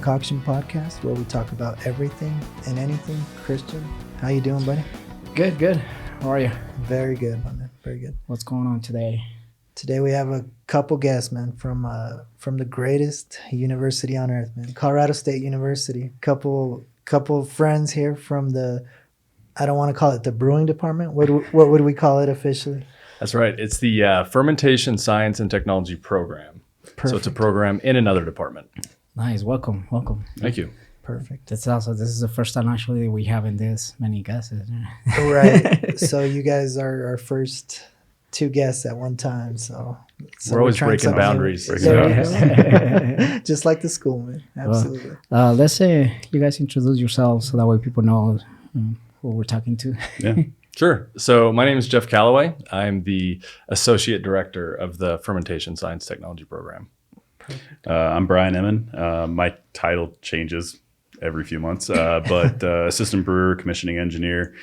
Concoction podcast, where we talk about everything and anything Christian. How you doing, buddy? Good. How are you? Very good, my man. Very good. What's going on today? Today we have a couple guests, man, from the greatest university on earth, man, Colorado State University. Couple friends here from the, I don't want to call it the brewing department. What would we call it officially? That's right. It's the Fermentation Science and Technology program. Perfect. So it's a program in another department. Nice. Welcome. Thank you. Perfect. This is the first time actually we haven't this many guests. Right. So you guys are our first two guests at one time. So we're always breaking boundaries. Just like the school, man. Absolutely. Let's say you guys introduce yourselves so that way people know who we're talking to. Yeah. Sure. So my name is Jeff Calloway. I'm the Associate Director of the Fermentation Science Technology program. I'm Brian Emmon. My title changes every few months, but Assistant Brewer, Commissioning Engineer,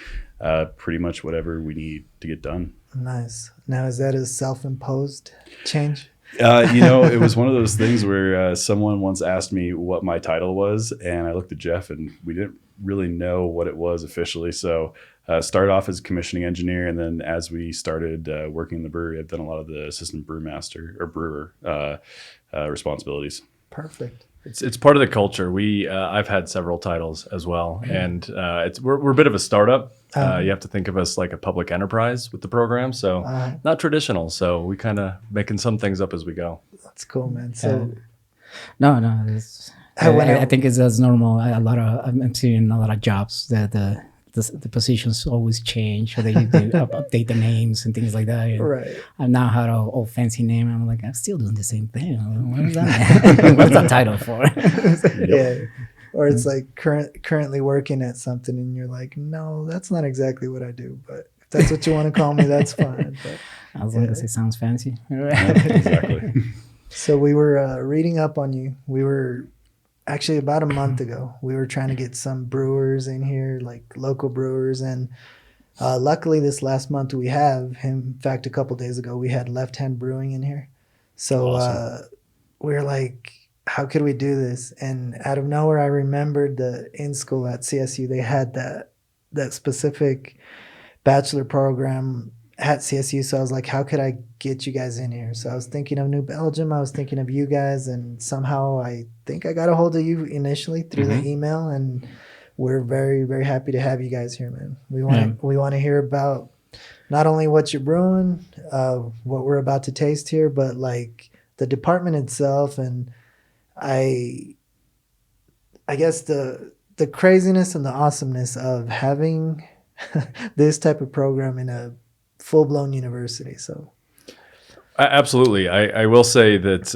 pretty much whatever we need to get done. Nice. Now, is that a self-imposed change? It was one of those things where someone once asked me what my title was, and I looked at Jeff, and we didn't really know what it was officially. So started off as commissioning engineer, and then as we started working in the brewery, I've done a lot of the assistant brewmaster or brewer responsibilities. Perfect. It's part of the culture. I've had several titles as well, and we're a bit of a startup. You have to think of us like a public enterprise with the program, so not traditional. So we kind of making some things up as we go. That's cool, man. So no, I think it's as normal. I'm seeing a lot of jobs that the positions always change, or they update the names and things like that. And right. I've now had an old fancy name, and I'm like, I'm still doing the same thing. What is that? What's that title for? Yeah. Or it's like currently working at something, and you're like, no, that's not exactly what I do. But if that's what you want to call me, that's fine. But as long as it sounds fancy. Exactly. So we were reading up on you. We were actually about a month ago. We were trying to get some brewers in here, like local brewers, and luckily this last month we have him. In fact, a couple days ago we had Left Hand Brewing in here. So awesome. We were like, how could we do this? And out of nowhere, I remembered in school at CSU, they had that specific bachelor program at CSU. So I was like, how could I get you guys in here? So I was thinking of New Belgium. I was thinking of you guys. And somehow I think I got a hold of you initially through the email. And we're very, very happy to have you guys here, man. We want to hear about not only what you're brewing, what we're about to taste here, but like the department itself. And I guess the craziness and the awesomeness of having this type of program in a full-blown university. So absolutely. I will say that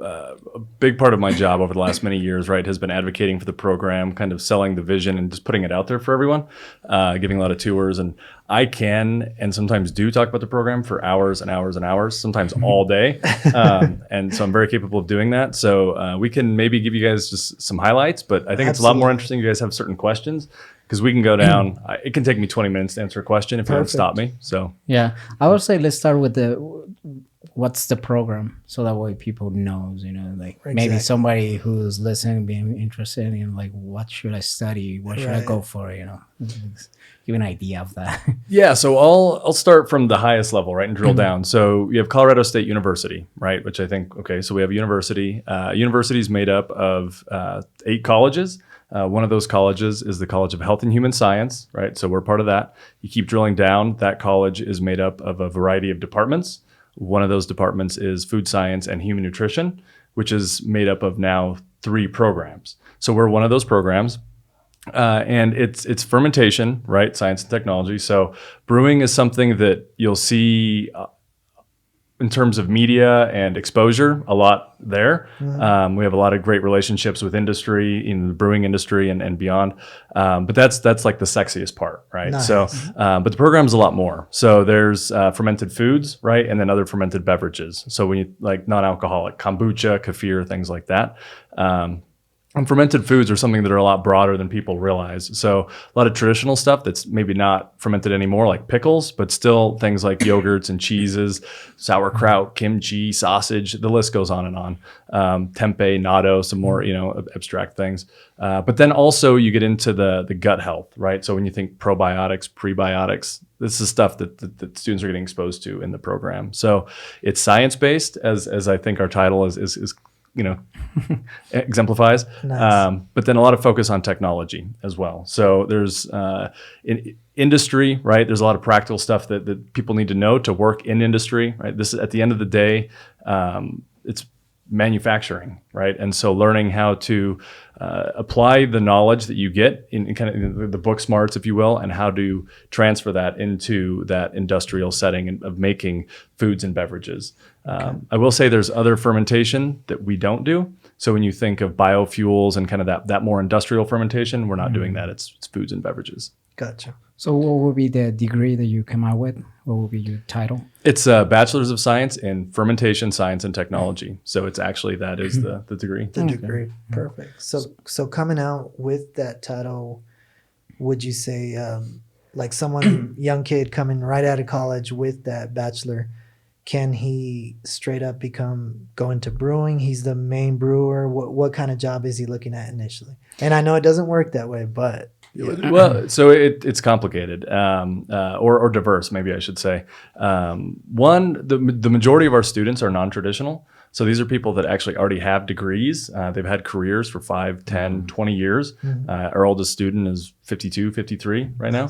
a big part of my job over the last many years, right, has been advocating for the program, kind of selling the vision and just putting it out there for everyone, giving a lot of tours. And I can and sometimes do talk about the program for hours and hours and hours, sometimes all day. And so I'm very capable of doing that. So we can maybe give you guys just some highlights, but I think it's a lot more interesting if you guys have certain questions, because we can go down. It can take me 20 minutes to answer a question if you don't stop me. So yeah, I would say let's start with what's the program, so that way people knows, like maybe somebody who's listening being interested in like, what should I study? What should I go for? Give an idea of that. Yeah, so I'll start from the highest level, right, and drill down. So you have Colorado State University, right, which I think, okay, so we have a university. University is made up of 8 colleges. One of those colleges is the College of Health and Human Science, right? So we're part of that. You keep drilling down, that college is made up of a variety of departments. One of those departments is Food Science and Human Nutrition, which is made up of now 3 programs. So we're one of those programs. And it's fermentation, right? Science and technology. So brewing is something that you'll see in terms of media and exposure a lot there. We have a lot of great relationships with industry in the brewing industry and beyond. But that's like the sexiest part, right? Nice. So, but the program's a lot more. So there's fermented foods, right? And then other fermented beverages. So when you like non-alcoholic kombucha, kefir, things like that. And fermented foods are something that are a lot broader than people realize. So a lot of traditional stuff that's maybe not fermented anymore, like pickles, but still things like yogurts and cheeses, sauerkraut, kimchi, sausage, the list goes on and on. Tempeh, natto, some more, abstract things. But then also you get into the gut health, right? So when you think probiotics, prebiotics, this is stuff that students are getting exposed to in the program. So it's science-based, as I think our title is exemplifies, Nice. but then a lot of focus on technology as well. So there's in industry, right? There's a lot of practical stuff that people need to know to work in industry, right? This is, at the end of the day, it's manufacturing, right? And so learning how to apply the knowledge that you get in kind of the book smarts, if you will, and how to transfer that into that industrial setting of making foods and beverages. I will say there's other fermentation that we don't do. So when you think of biofuels and kind of that more industrial fermentation, we're not doing that. It's foods and beverages. Gotcha. So what would be the degree that you come out with? What would be your title? It's a Bachelors of Science in Fermentation, Science, and Technology. So it's actually, that is the degree. The degree. Perfect. So coming out with that title, would you say like someone, young kid coming right out of college with that bachelor, can he straight up go into brewing? He's the main brewer. What kind of job is he looking at initially? And I know it doesn't work that way, but yeah. Well, so it's complicated, or diverse, maybe I should say. The majority of our students are non-traditional. So these are people that actually already have degrees. They've had careers for 5, 10, 20 years. Our oldest student is 52, 53 right now.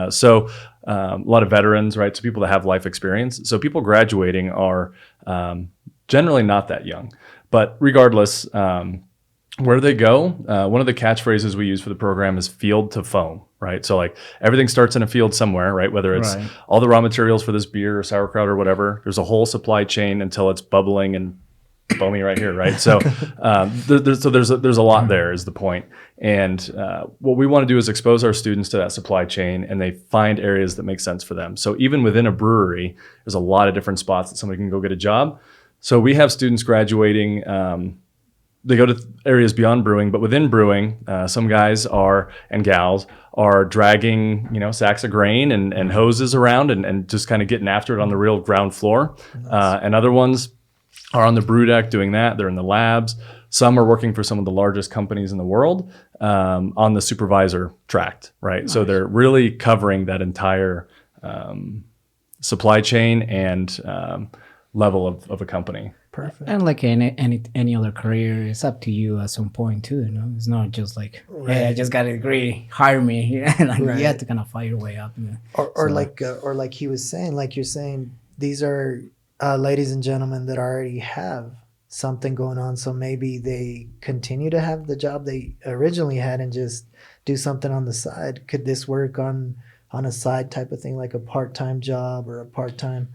So a lot of veterans, right? So people that have life experience. So people graduating are generally not that young. But regardless, where they go, one of the catchphrases we use for the program is field to foam, right? So like everything starts in a field somewhere, right? Whether it's all the raw materials for this beer or sauerkraut or whatever, there's a whole supply chain until it's bubbling and foamy right here, right? So there's a lot there is the point. And what we want to do is expose our students to that supply chain, and they find areas that make sense for them. So even within a brewery, there's a lot of different spots that somebody can go get a job. So we have students graduating, they go to areas beyond brewing, but within brewing, some guys and gals are dragging, sacks of grain and hoses around and just kind of getting after it on the real ground floor. And other ones are on the brew deck doing that. They're in the labs. Some are working for some of the largest companies in the world on the supervisor tract, right? Nice. So they're really covering that entire supply chain and level of a company. Perfect. And like any other career, it's up to you at some point too. It's not just like, hey, I just got a degree, hire me. You have to kind of fight your way up. Or like he was saying, like you're saying, these are ladies and gentlemen that already have something going on. So maybe they continue to have the job they originally had and just do something on the side. Could this work on a side type of thing, like a part-time job or a part-time?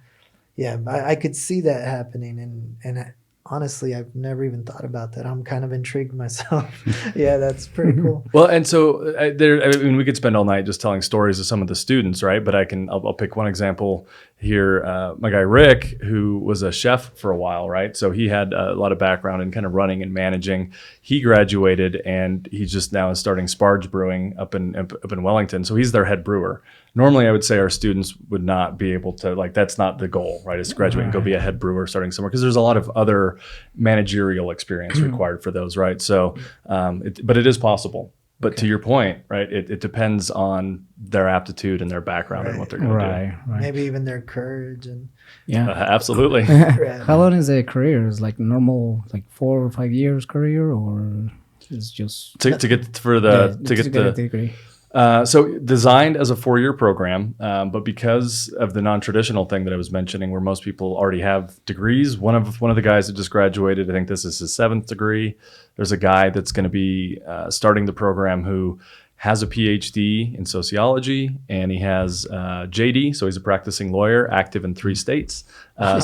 Yeah, I could see that happening, and honestly, I've never even thought about that. I'm kind of intrigued myself. Yeah, that's pretty cool. Well, and so we could spend all night just telling stories of some of the students, right? But I'll pick one example here. My guy Rick, who was a chef for a while, right? So he had a lot of background in kind of running and managing. He graduated, and he just now is starting Sparge Brewing up in Wellington. So he's their head brewer. Normally, I would say our students would not be able to, like, that's not the goal, right? Is to graduate and go be a head brewer starting somewhere, because there's a lot of other managerial experience required for those, right? So, but it is possible. But to your point, right, it depends on their aptitude and their background and what they're going to do. Right. Maybe even their courage and absolutely. How long is a career? Is like normal, like 4 or 5 years career, or it's just to get the degree? So designed as a 4-year program, but because of the non-traditional thing that I was mentioning, where most people already have degrees, one of the guys that just graduated, I think this is his 7th degree. There's a guy that's going to be starting the program who has a PhD in sociology, and he has JD, so he's a practicing lawyer, active in 3 states.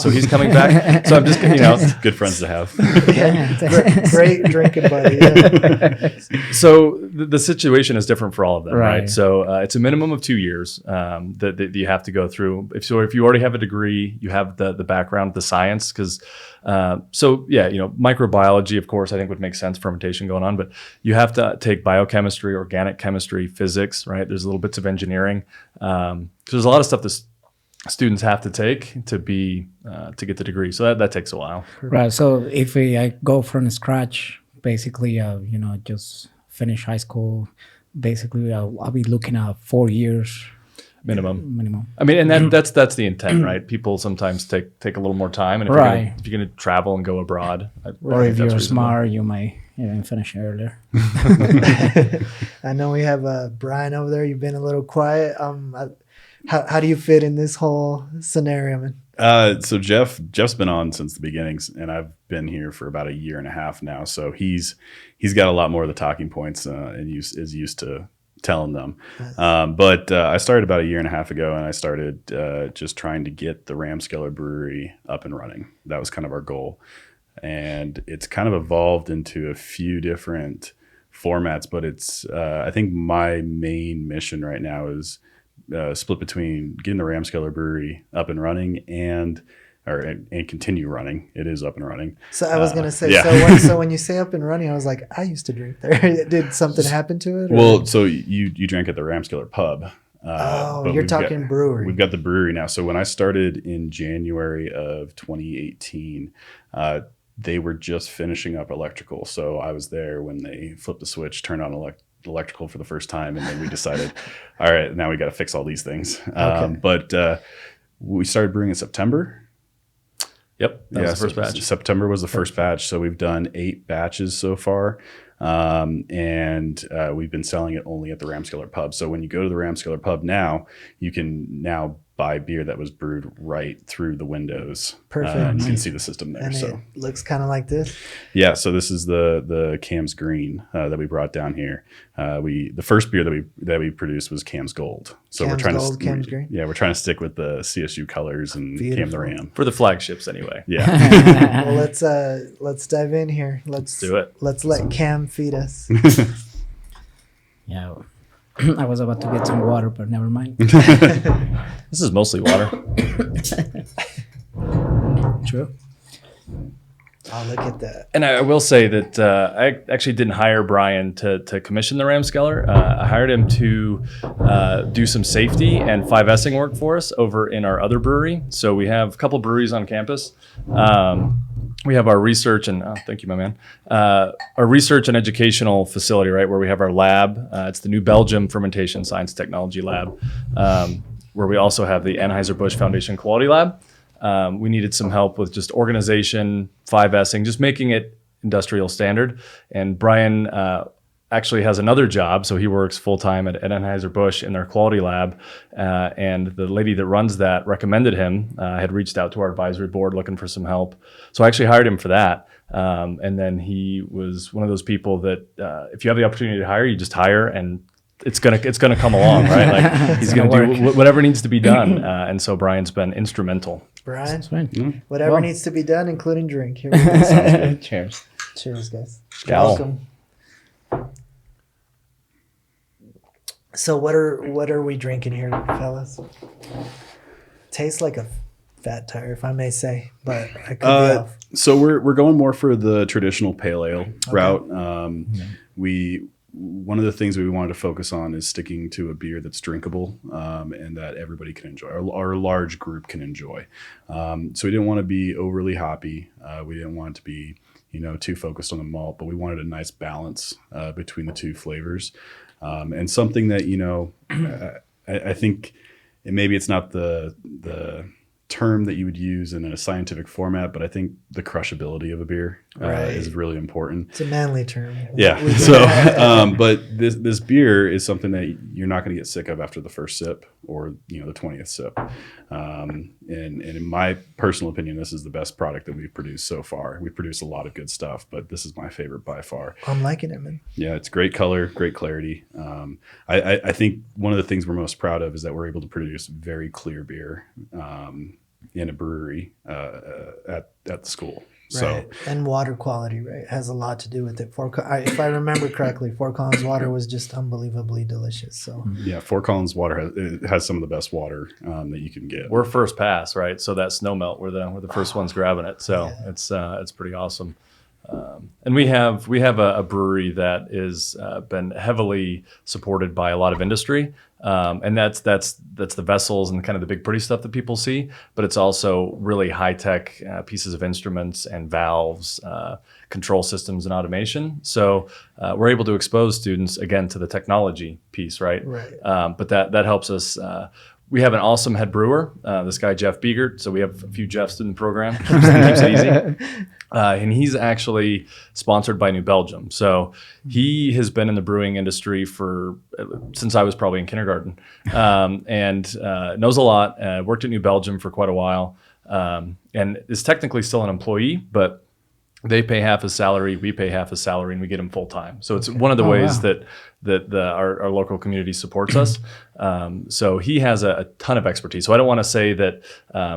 So he's coming back. So I'm just, good friends to have. Great drinking buddy. Yeah. So the situation is different for all of them, right? Right. So it's a minimum of 2 years that you have to go through. If you already have a degree, you have the background, the science, because microbiology, of course, I think would make sense, fermentation going on, but you have to take biochemistry, organic chemistry, physics, right? There's little bits of engineering. So there's a lot of stuff that students have to take to get the degree. So that takes a while. Right. So if I go from scratch, basically, just finish high school, basically, I'll be looking at 4 years minimum. I mean, and that's the intent, right? People sometimes take a little more time, and if you're gonna travel and go abroad, or if you're smart, you might even finish earlier. I know we have Brian over there. You've been a little quiet. How do you fit in this whole scenario, man? So Jeff's been on since the beginnings, and I've been here for about a year and a half now. So he's got a lot more of the talking points and is used to telling them. Nice. But I started about a year and a half ago, and I started just trying to get the Ramskeller Brewery up and running. That was kind of our goal, and it's kind of evolved into a few different formats. But it's I think my main mission right now is split between getting the Ramskeller Brewery up and running and continue running. It is up and running. So I was going to say, so when you say up and running, I was like, I used to drink there. Did something happen to it? Or? Well, so you drank at the Ramskeller pub. But you're talking brewery. We've got the brewery now. So when I started in January of 2018, they were just finishing up electrical. So I was there when they flipped the switch, turned on electrical for the first time, and then we decided, all right, now we got to fix all these things. Okay. But we started brewing in September. Yep, that was the first batch. September was the first batch. So we've done 8 batches so far. And we've been selling it only at the Ramskeller pub. So when you go to the Ramskeller pub now, you can now buy beer that was brewed right through the windows. Perfect. You can see the system there. And so it looks kind of like this. Yeah. So this is the Cam's Green that we brought down here. The first beer that we produced was Cam's Gold. So Cam's we're trying Gold, Cam's Green. Yeah, we're trying to stick with the CSU colors and Beautiful. Cam the Ram for the flagships anyway. Yeah. Well, let's dive in here. Let's do it. Let's let Cam feed us. Yeah. I was about to get some water, but never mind. This is mostly water. True. Oh, look at that. And I will say that I actually didn't hire Brian to commission the Ramskeller. I hired him to do some safety and 5S'ing work for us over in our other brewery. So we have a couple breweries on campus. We have our research and thank you, my man. Our research and educational facility, right, where we have our lab. It's the New Belgium Fermentation Science Technology Lab, where we also have the Anheuser-Busch Foundation Quality Lab. We needed some help with just organization, 5S'ing, just making it industrial standard. And Brian actually has another job, so he works full-time at Anheuser-Busch in their quality lab. And the lady that runs that recommended him, had reached out to our advisory board looking for some help. So I actually hired him for that. And then he was one of those people that if you have the opportunity to hire, you just hire, and it's gonna come along, right? Like he's gonna do whatever needs to be done. And so Brian's been instrumental. Brian, Mm-hmm. whatever needs to be done, including drink. Here we go. Cheers. Cheers, guys. Scowl. Welcome. So what are we drinking here, fellas? Tastes like a fat tire, if I may say, but I could be off. So we're going more for the traditional pale ale route. One of the things we wanted to focus on is sticking to a beer that's drinkable and that everybody can enjoy, or a large group can enjoy. So we didn't want to be overly hoppy. We didn't want it to be too focused on the malt, but we wanted a nice balance between the two flavors. And something that, I think maybe it's not the term that you would use in a scientific format, but I think the crushability of a beer is really important. It's a manly term. Yeah. So, but this beer is something that you're not going to get sick of after the first sip or, the 20th sip. And in my personal opinion, this is the best product that we've produced so far. We've produced a lot of good stuff, but this is my favorite by far. I'm liking it, man. Yeah, it's great color, great clarity. I think one of the things we're most proud of is that we're able to produce very clear beer. in a brewery at the school. Right. So, and water quality, right, has a lot to do with it. If I remember correctly, Fort Collins water was just unbelievably delicious. So yeah, Fort Collins water has some of the best water that you can get. We're first pass, right? So that snow melt, we're the first ones grabbing it. So it's pretty awesome. And we have a brewery that is been heavily supported by a lot of industry, and that's the vessels and kind of the big pretty stuff that people see. But it's also really high tech pieces of instruments and valves, control systems, and automation. So we're able to expose students again to the technology piece, right? Right. But that helps us. We have an awesome head brewer, this guy Jeff Biegert. So we have a few Jeffs in the program. Keeps it easy. And he's actually sponsored by New Belgium. So he has been in the brewing industry since I was probably in kindergarten, and knows a lot. Worked at New Belgium for quite a while, and is technically still an employee, but they pay half his salary, we pay half his salary, and we get him full time. So it's one of the ways that our local community supports us. So he has a ton of expertise. So I don't want to say that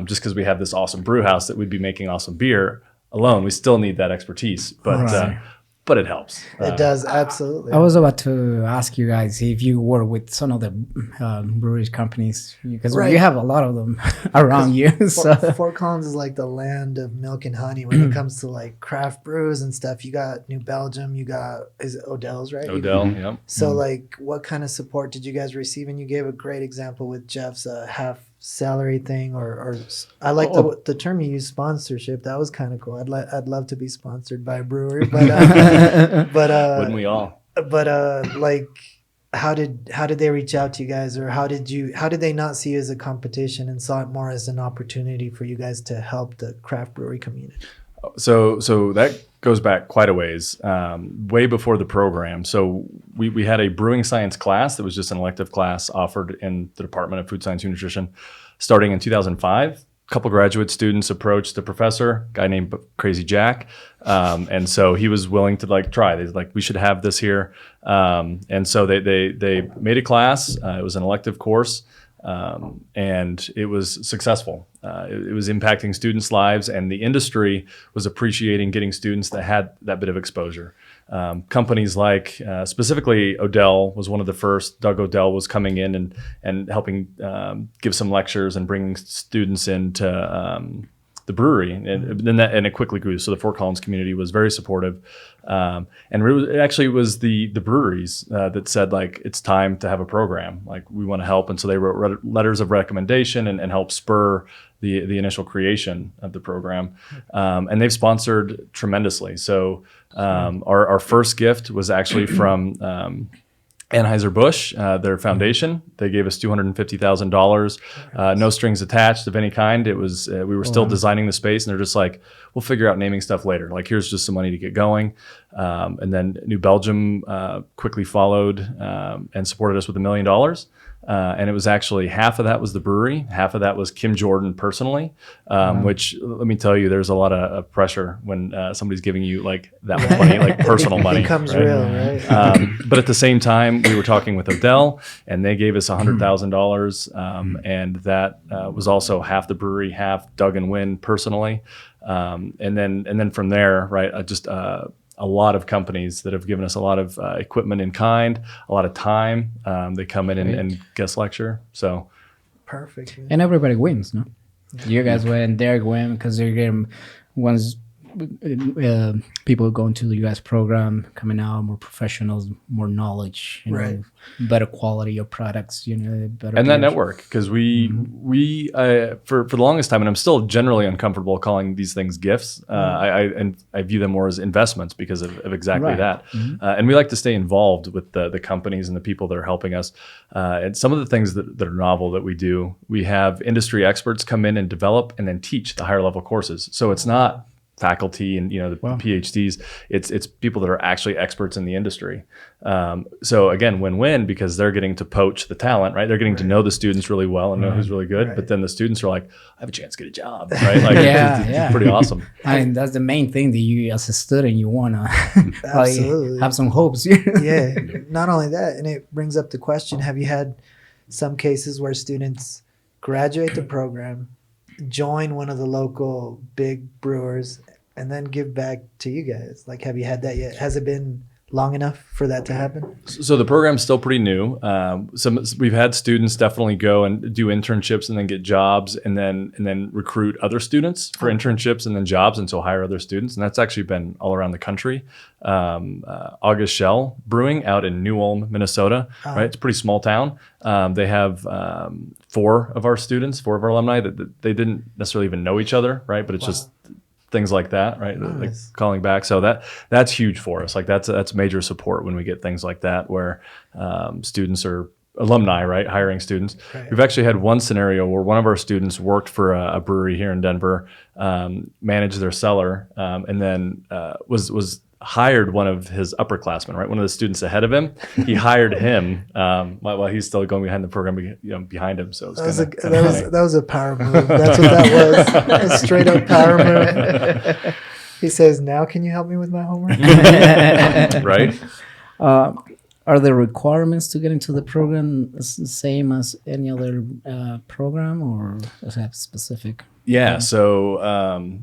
just because we have this awesome brew house that we'd be making awesome beer alone. We still need that expertise, but it helps. It does, absolutely. I was about to ask you guys if you work with some of the brewery companies, because you have a lot of them around you. So. Fort Collins is like the land of milk and honey when it comes to like craft brews and stuff. You got New Belgium, is it Odell's, right? Odell, yep. So like what kind of support did you guys receive? And you gave a great example with Jeff's half salary thing, or I like the term you use, sponsorship. That was kind of cool. I'd love to be sponsored by a brewery, but wouldn't we all? But like, how did they reach out to you guys, or how did they not see you as a competition and saw it more as an opportunity for you guys to help the craft brewery community? So that goes back quite a ways, way before the program. So we had a brewing science class that was just an elective class offered in the Department of Food Science and Nutrition starting in 2005. A couple graduate students approached the professor, a guy named Crazy Jack. And so he was willing to try. They was we should have this here. And so they made a class. It was an elective course. And it was successful. It was impacting students' lives, and the industry was appreciating getting students that had that bit of exposure. Companies like, specifically Odell was one of the first. Doug Odell was coming in and helping give some lectures and bringing students into the brewery, and it quickly grew. So the Fort Collins community was very supportive, and it actually was the breweries that said it's time to have a program. We want to help, and so they wrote letters of recommendation and helped spur the initial creation of the program, and they've sponsored tremendously. So our first gift was actually from Anheuser-Busch, their foundation. They gave us $250,000, no strings attached of any kind. It was we were still designing the space, and they're just we'll figure out naming stuff later. Here's just some money to get going. And then New Belgium quickly followed and supported us with $1 million. And it was actually half of that was the brewery, half of that was Kim Jordan personally, which, let me tell you, there's a lot of pressure when somebody's giving you that much money, personal money. It becomes right? real, right? But at the same time, we were talking with Odell, and they gave us $100,000, and that was also half the brewery, half Doug and Wynn personally, and then from there, right, just a lot of companies that have given us a lot of equipment in kind, a lot of time. They come in and guest lecture. So perfect. Man. And everybody wins, no? You guys win, Derek win, because they're getting ones. People going to the U.S. program, coming out, more professionals, more knowledge, right. Better quality of products, better. And that network, because we for the longest time, and I'm still generally uncomfortable calling these things gifts. I view them more as investments because of exactly that. And we like to stay involved with the companies and the people that are helping us. And some of the things that are novel that we do, we have industry experts come in and develop and then teach the higher level courses. So it's not faculty and the PhDs, it's people that are actually experts in the industry. So again, win-win, because they're getting to poach the talent, right? They're getting to know the students really well and know who's really good. But then the students are I have a chance to get a job, right? It's pretty awesome. I mean, that's the main thing that you, as a student, you want to have some hopes. Yeah. Not only that, and it brings up the question: have you had some cases where students graduate the program, join one of the local big brewers and then give back to you guys? Like, have you had that yet? Has it been long enough for that to happen? So the program's still pretty new. We've had students definitely go and do internships and then get jobs and then recruit other students for internships and then jobs, and so hire other students. And that's actually been all around the country. August Shell Brewing out in New Ulm, Minnesota, right? It's a pretty small town. They have 4 of our students, 4 of our alumni that they didn't necessarily even know each other, right? But it's just things like that, right? Nice. Like calling back. So that's huge for us. Like that's major support when we get things like that, where students are alumni, right? Hiring students. Right. We've actually had one scenario where one of our students worked for a brewery here in Denver, managed their cellar, and then was hired one of his upperclassmen, right? One of the students ahead of him. He hired him while he's still going behind the program, behind him. So that was a power move. That's what that was. A straight up power move. He says, "Now can you help me with my homework?" Right. Are the requirements to get into the program the same as any other program, or does it have specific? Yeah, so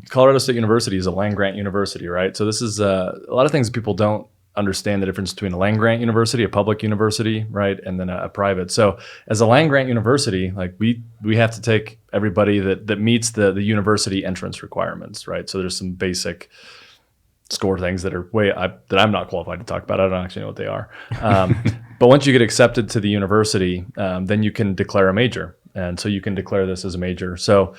Colorado State University is a land-grant university, right? So this is a lot of things people don't understand the difference between a land-grant university, a public university, right, and then a private. So as a land-grant university, like we have to take everybody that meets the university entrance requirements, right? So there's some basic score things that are that I'm not qualified to talk about. I don't actually know what they are. But once you get accepted to the university, then you can declare a major. And so you can declare this as a major. So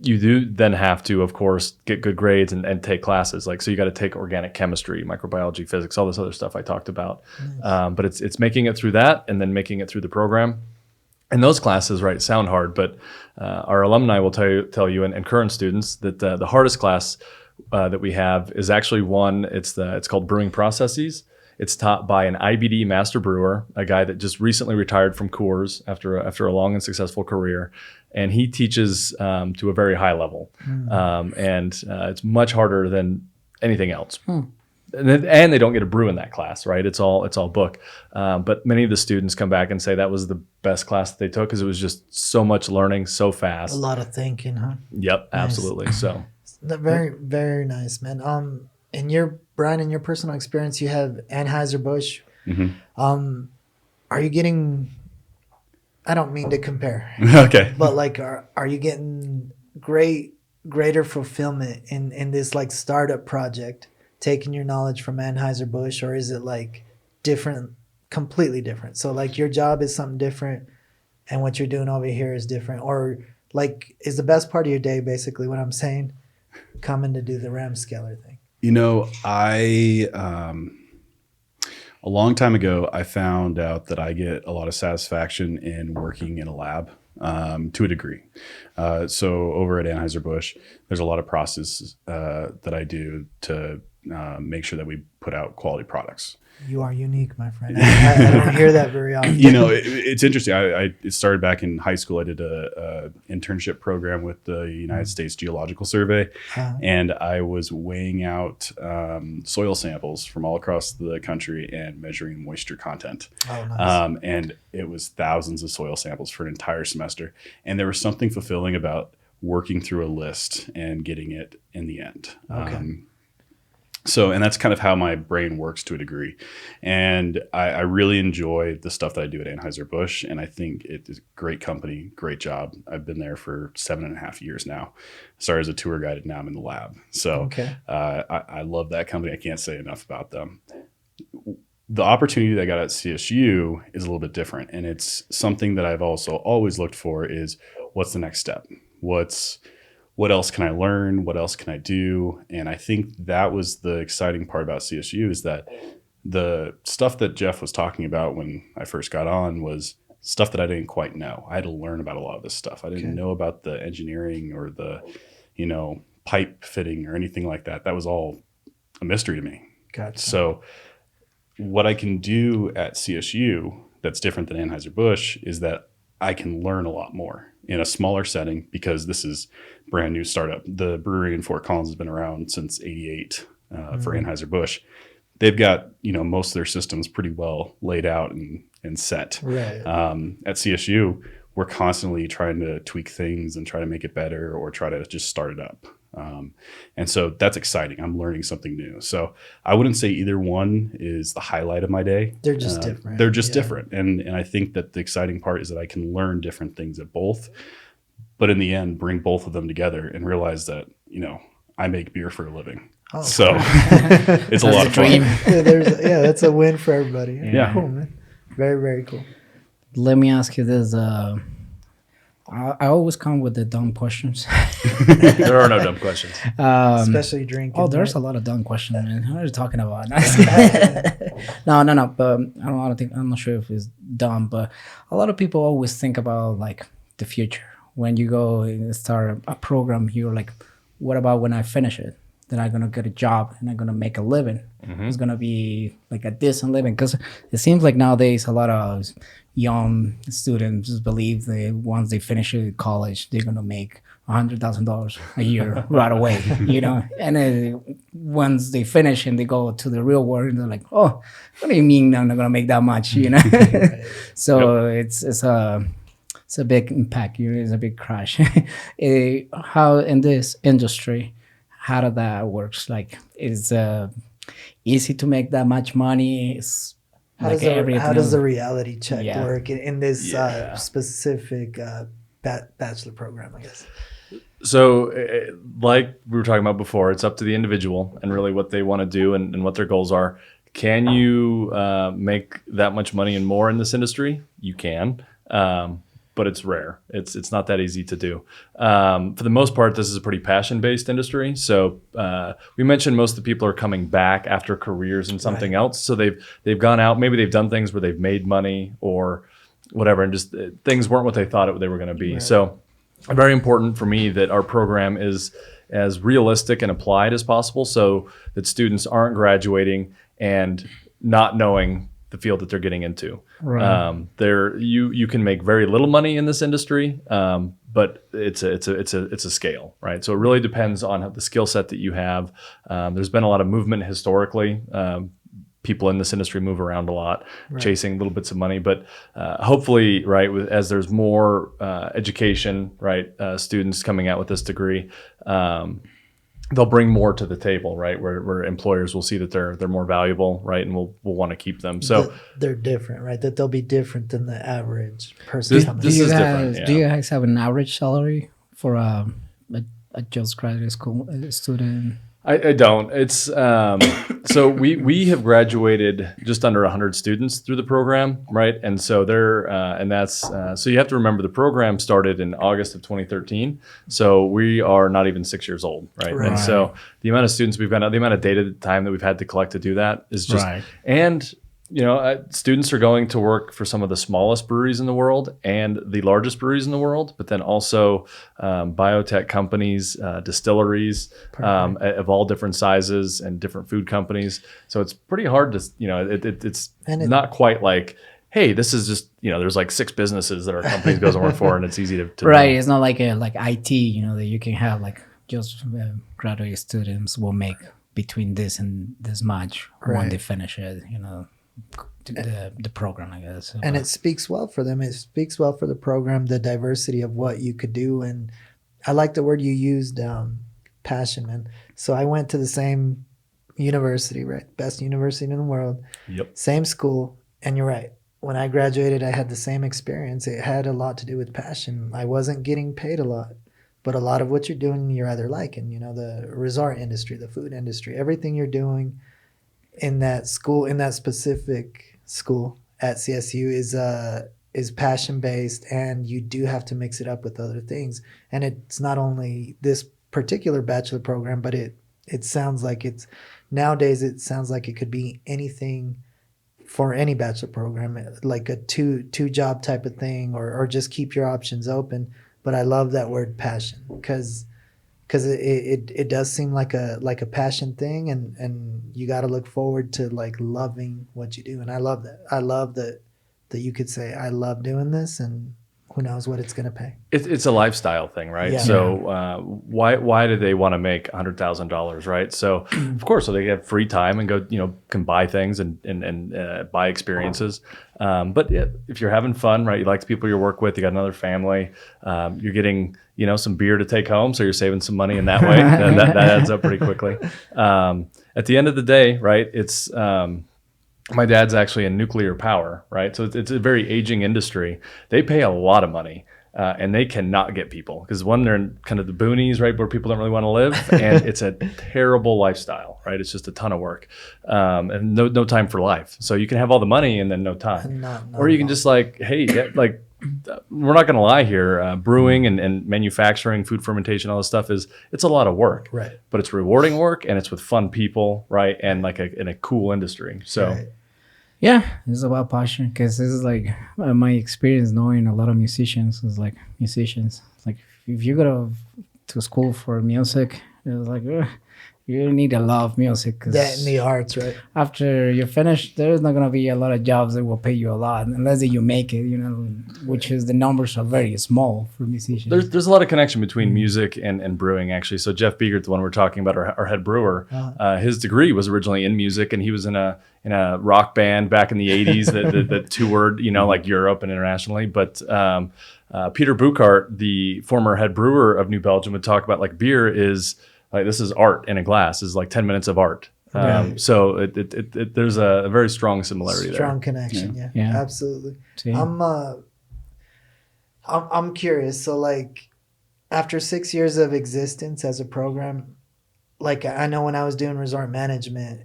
you do then have to, of course, get good grades and take classes. Like, so you got to take organic chemistry, microbiology, physics, all this other stuff I talked about. Nice. But it's making it through that and then making it through the program. And those classes, right, sound hard, but our alumni will tell you and current students that the hardest class that we have is actually one. It's called Brewing Processes. It's taught by an IBD master brewer, a guy that just recently retired from Coors after a long and successful career, and he teaches to a very high level, and it's much harder than anything else. And they don't get a brew in that class, right? It's all book. But many of the students come back and say that was the best class that they took because it was just so much learning, so fast. A lot of thinking, huh? Yep, nice. Absolutely. So very, very nice, man. Brian, in your personal experience, you have Anheuser-Busch. Mm-hmm. Are you getting, I don't mean to compare. Okay. But like, are you getting greater fulfillment in this like startup project, taking your knowledge from Anheuser-Busch, or is it like different, completely different? So like your job is something different and what you're doing over here is different, or like is the best part of your day basically what I'm saying, coming to do the Ramskeller thing? You know, a long time ago, I found out that I get a lot of satisfaction in working in a lab to a degree. So over at Anheuser-Busch, there's a lot of processes that I do to make sure that we put out quality products. You are unique, my friend. I don't hear that very often. You know, it's interesting. It started back in high school. I did a internship program with the United States Geological Survey, and I was weighing out soil samples from all across the country and measuring moisture content. Oh, nice. And it was thousands of soil samples for an entire semester. And there was something fulfilling about working through a list and getting it in the end. Okay. And that's kind of how my brain works to a degree. And I really enjoy the stuff that I do at Anheuser-Busch. And I think it is a great company, great job. I've been there for 7.5 years now. Started as a tour guide and now I'm in the lab. So I love that company. I can't say enough about them. The opportunity that I got at CSU is a little bit different. And it's something that I've also always looked for is what's the next step? What else can I learn? What else can I do? And I think that was the exciting part about CSU is that the stuff that Jeff was talking about when I first got on was stuff that I didn't quite know. I had to learn about a lot of this stuff. I didn't know about the engineering or the, pipe fitting or anything like that. That was all a mystery to me. Gotcha. So what I can do at CSU that's different than Anheuser-Busch is that I can learn a lot more in a smaller setting because this is brand new startup. The brewery in Fort Collins has been around since '88 for Anheuser-Busch. They've got, most of their systems pretty well laid out and set. Right. At CSU, we're constantly trying to tweak things and try to make it better or try to just start it up. And so that's exciting. I'm learning something new. So I wouldn't say either one is the highlight of my day. They're just different. They're just different. And I think that the exciting part is that I can learn different things at both, but in the end, bring both of them together and realize that, you know, I make beer for a living. Oh, so it's a lot of fun. That's a win for everybody. Yeah. Cool, man. Very, very cool. Let me ask you this. I always come with the dumb questions. There are no dumb questions. Especially drinking. Oh, there's a lot of dumb questions, man. What are you talking about? No. But I'm not sure if it's dumb, but a lot of people always think about like the future. When you go and start a program, you're like, what about when I finish it? Then I'm going to get a job and I'm going to make a living. It's going to be like a decent living. Because it seems like nowadays a lot of young students believe that once they finish college, they're going to make $100,000 a year right away, you know? And then once they finish and they go to the real world, they're like, oh, what do you mean I'm not going to make that much, you know? So it's a big impact. It's a big crash. How in this industry, how does that works? Like, is easy to make that much money? How does the reality check work in this specific bachelor program, I guess? So like we were talking about before, it's up to the individual and really what they want to do and what their goals are. Can you make that much money and more in this industry? You can. But it's rare. It's not that easy to do. For the most part, this is a pretty passion-based industry. So we mentioned most of the people are coming back after careers in something else. So they've gone out. Maybe they've done things where they've made money or whatever, and just things weren't what they thought they were going to be. Right. So very important for me that our program is as realistic and applied as possible, so that students aren't graduating and not knowing the field that they're getting into. Right. You can make very little money in this industry, but it's a scale, right? So it really depends on the skill set that you have. There's been a lot of movement historically. People in this industry move around a lot, chasing little bits of money. But hopefully, right, as there's more education, right, students coming out with this degree, they'll bring more to the table, right? Where employers will see that they're more valuable, right, and we'll want to keep them. So they're different, right? That they'll be different than the average person. Do you guys have an average salary for a just graduate school student? I don't. It's so we have graduated just under 100 students through the program, right? And so so you have to remember the program started in August of 2013. So we are not even 6 years old, right? And so the amount of students we've got, the amount of data time that we've had to collect to do that is just and. You know, students are going to work for some of the smallest breweries in the world and the largest breweries in the world, but then also biotech companies, distilleries of all different sizes and different food companies. So it's pretty hard to, you know, it's not quite like, hey, this is just, you know, there's like 6 businesses that our company goes and work for, and it's easy to right. know. It's not like IT, you know, that you can have like just graduate students will make between this and this much when they finish it, you know. The program, I guess. And it speaks well for them. It speaks well for the program, the diversity of what you could do. And I like the word you used, passion. And so I went to the same university, right? Best university in the world. Yep. Same school. And you're right. When I graduated, I had the same experience. It had a lot to do with passion. I wasn't getting paid a lot, but a lot of what you're doing, you're either liking, you know, the resort industry, the food industry, everything you're doing in that school, in that specific school at CSU is passion based, and you do have to mix it up with other things. And it's not only this particular bachelor program, but it sounds like nowadays it sounds like it could be anything for any bachelor program, like a two job type of thing, or just keep your options open. But I love that word passion because it does seem like a passion thing, and you got to look forward to like loving what you do. And I love that. I love that you could say, I love doing this, and who knows what it's going to pay. It's a lifestyle thing, right? Yeah. So why do they want to make $100,000, right? So of course, so they have free time and go, can buy things and buy experiences. But if you're having fun, right, you like the people you work with, you got another family, you're getting, some beer to take home, so you're saving some money in that way. that adds up pretty quickly. At the end of the day, right, it's my dad's actually in nuclear power, right? So it's a very aging industry. They pay a lot of money, and they cannot get people because one, they're in kind of the boonies, right, where people don't really want to live, and it's a terrible lifestyle, right? It's just a ton of work, and no time for life. So you can have all the money and then no time, or you can just we're not going to lie here. Brewing and manufacturing, food fermentation, all this stuff it's a lot of work, right? But it's rewarding work and it's with fun people, right? And in a cool industry. So, right. Yeah, it's about passion because this is my experience knowing a lot of musicians is musicians. Like if you go to school for music, it's you need a lot of music. That in the arts, right? After you finish, there's not going to be a lot of jobs that will pay you a lot unless you make it, which is the numbers are very small for musicians. There's a lot of connection between music and brewing, actually. So Jeff Biegert, the one we're talking about, our head brewer, his degree was originally in music, and he was in a rock band back in the 80s that toured, Europe and internationally. But Peter Buchart, the former head brewer of New Belgium, would talk about beer is this is art in a glass. Is 10 minutes of art. Right. So there's a very strong similarity there. Strong connection. Yeah. Absolutely. Yeah. I'm curious. So after 6 years of existence as a program, I know when I was doing resort management,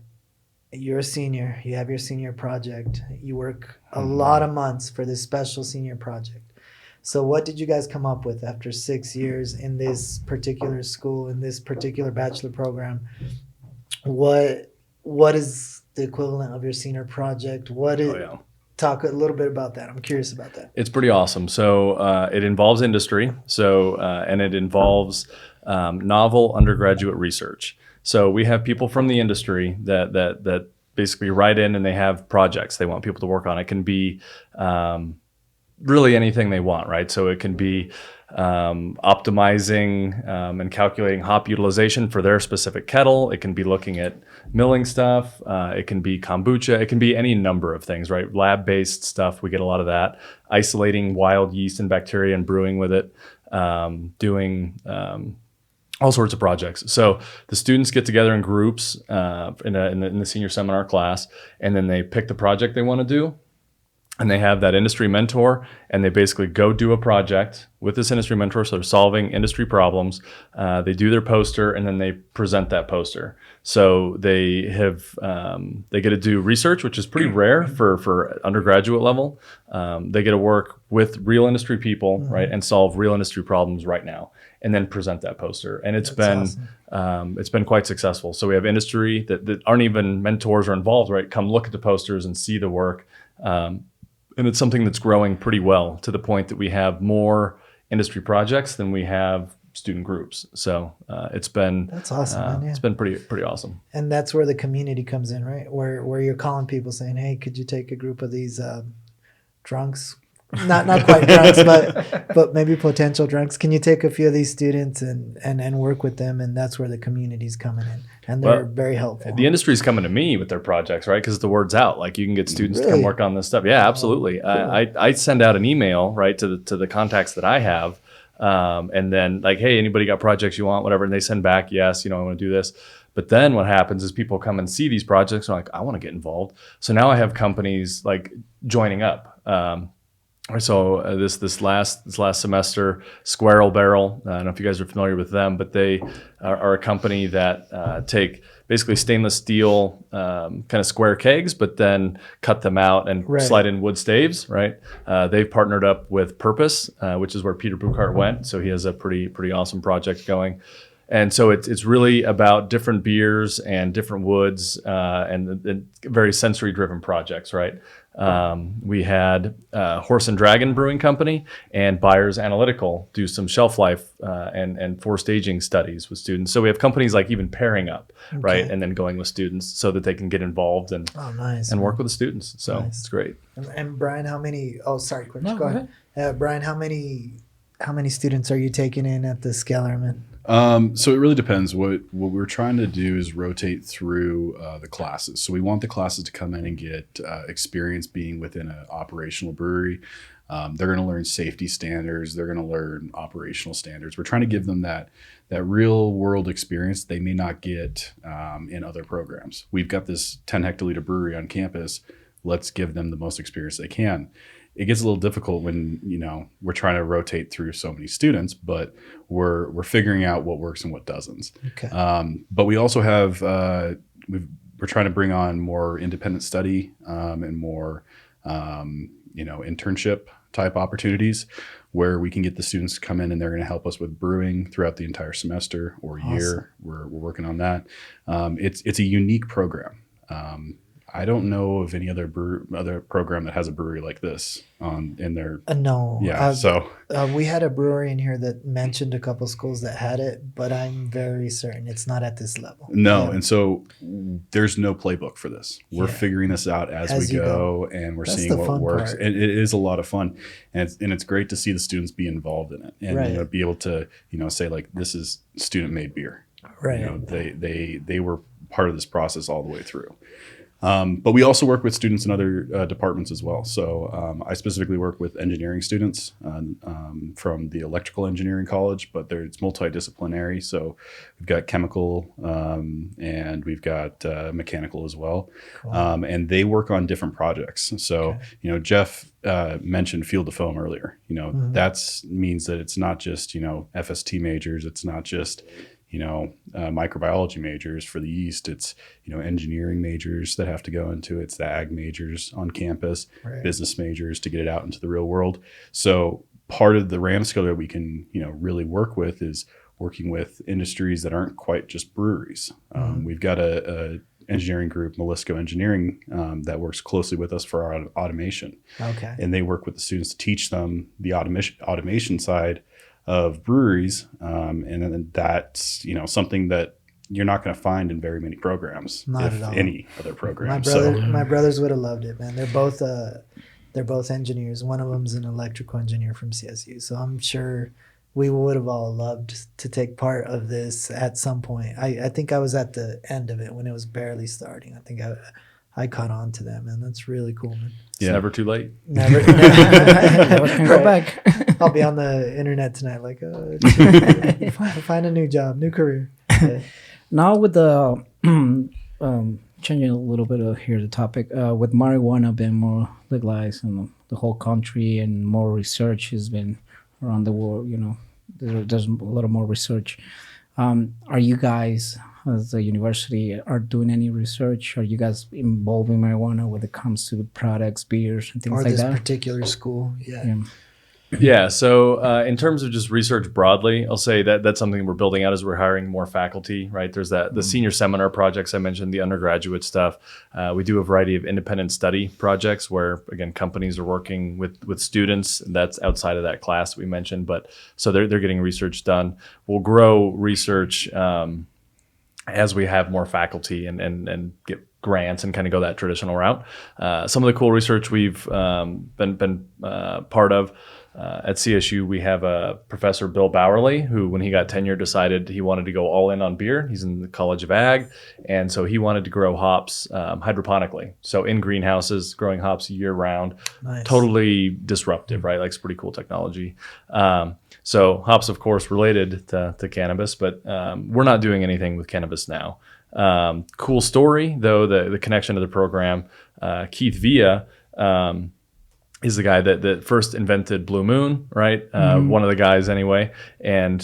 you're a senior, you have your senior project, you work a lot of months for this special senior project. So what did you guys come up with after 6 years in this particular school, in this particular bachelor program? What is the equivalent of your senior project? Talk a little bit about that. I'm curious about that. It's pretty awesome. So it involves industry. So and it involves novel undergraduate research. So we have people from the industry that basically write in and they have projects they want people to work on. It can be really anything they want, right? So it can be optimizing and calculating hop utilization for their specific kettle. It can be looking at milling stuff. It can be kombucha. It can be any number of things, right? Lab-based stuff, we get a lot of that. Isolating wild yeast and bacteria and brewing with it. Doing all sorts of projects. So the students get together in groups in the senior seminar class, and then they pick the project they want to do. And they have that industry mentor, and they basically go do a project with this industry mentor. So they're solving industry problems. They do their poster, and then they present that poster. So they get to do research, which is pretty rare for undergraduate level. They get to work with real industry people, right, and solve real industry problems right now, and then present that poster. And it's been quite successful. So we have industry that aren't even mentors or involved, right? Come look at the posters and see the work. And it's something that's growing pretty well to the point that we have more industry projects than we have student groups. So that's awesome. Man, yeah. It's been pretty awesome. And that's where the community comes in, right? Where you're calling people saying, "Hey, could you take a group of these drunks? Not quite drunks, but maybe potential drunks. Can you take a few of these students and work with them?" And that's where the community's coming in, and they're very helpful. The industry's coming to me with their projects, right? Because the word's out. You can get students to come work on this stuff. Yeah, absolutely. Cool. I send out an email, right, to the contacts that I have, and then hey, anybody got projects you want, whatever, and they send back, yes, I want to do this. But then what happens is people come and see these projects and I want to get involved. So now I have companies joining up. So this last semester, Squirrel Barrel, I don't know if you guys are familiar with them, but they are a company that take basically stainless steel kind of square kegs, but then cut them out and slide in wood staves, right? They've partnered up with Purpose, which is where Peter Buchart went. So he has a pretty awesome project going. And so it's really about different beers and different woods and very sensory driven projects, right? We had Horse and Dragon Brewing Company and Buyers Analytical do some shelf life and forced aging studies with students. So we have companies like even pairing up, right, and then going with students so that they can get involved and work with the students. So it's great. And Brian, how many? Oh, sorry, quick. No, go ahead. Brian, how many students are you taking in at the Skellerman? So it really depends. What we're trying to do is rotate through the classes. So we want the classes to come in and get experience being within an operational brewery. They're going to learn safety standards. They're going to learn operational standards. We're trying to give them that real world experience they may not get in other programs. We've got this 10 hectoliter brewery on campus. Let's give them the most experience they can. It gets a little difficult when, we're trying to rotate through so many students, but we're figuring out what works and what doesn't. Okay. But we also have, we're trying to bring on more independent study and more, internship type opportunities where we can get the students to come in and they're going to help us with brewing throughout the entire semester or year. We're working on that. It's a unique program. I don't know of any other program that has a brewery like this in their. No. Yeah. We had a brewery in here that mentioned a couple schools that had it, but I'm very certain it's not at this level. No, and so there's no playbook for this. We're figuring this out as we go, and we're seeing what works. And it is a lot of fun, and it's great to see the students be involved in it and be able to say like, this is student made beer. Right. They were part of this process all the way through. But we also work with students in other departments as well. So I specifically work with engineering students from the electrical engineering college, but it's multidisciplinary. So we've got chemical and we've got mechanical as well. Cool. And they work on different projects. So, Jeff mentioned field to foam earlier. That means that it's not just, FST majors. It's not just microbiology majors for the yeast. It's, engineering majors that have to go into it. It's the ag majors on campus, business majors to get it out into the real world. So part of the RAM skill that we can, really work with is working with industries that aren't quite just breweries. We've got a engineering group, Melisco Engineering, that works closely with us for our automation. Okay. And they work with the students to teach them the automation side of breweries, and then that's something that you're not going to find in very many programs, not at all. Any other program. My brothers would have loved it, man. They're both engineers. One of them's an electrical engineer from CSU, so I'm sure we would have all loved to take part of this at some point. I think I was at the end of it when it was barely starting. I think I caught on to that, man. That's really cool, man. It's never too late. Never can go back. I'll be on the internet tonight, like, find a new job, new career. Yeah. Now with the changing a little bit of here the topic, with marijuana being more legalized in the whole country and more research has been around the world, there's a lot of more research. Are you guys as a university are doing any research? Are you guys involved in marijuana when it comes to products, beers, and things like that? Or this particular school, Yeah. So in terms of just research broadly, I'll say that that's something we're building out as we're hiring more faculty, right? There's the senior seminar projects I mentioned, the undergraduate stuff. We do a variety of independent study projects where, again, companies are working with students. That's outside of that class we mentioned, but so they're getting research done. We'll grow research as we have more faculty and get grants and kind of go that traditional route. Some of the cool research we've been part of. At CSU, we have a professor, Bill Bowerly, who, when he got tenure, decided he wanted to go all in on beer. He's in the College of Ag, and so he wanted to grow hops hydroponically. So in greenhouses, growing hops year round, totally disruptive, right? Like, it's pretty cool technology. So hops, of course, related to cannabis, but we're not doing anything with cannabis now. Cool story, though, the connection to the program. Keith Villa is the guy that first invented Blue Moon, right? One of the guys anyway. And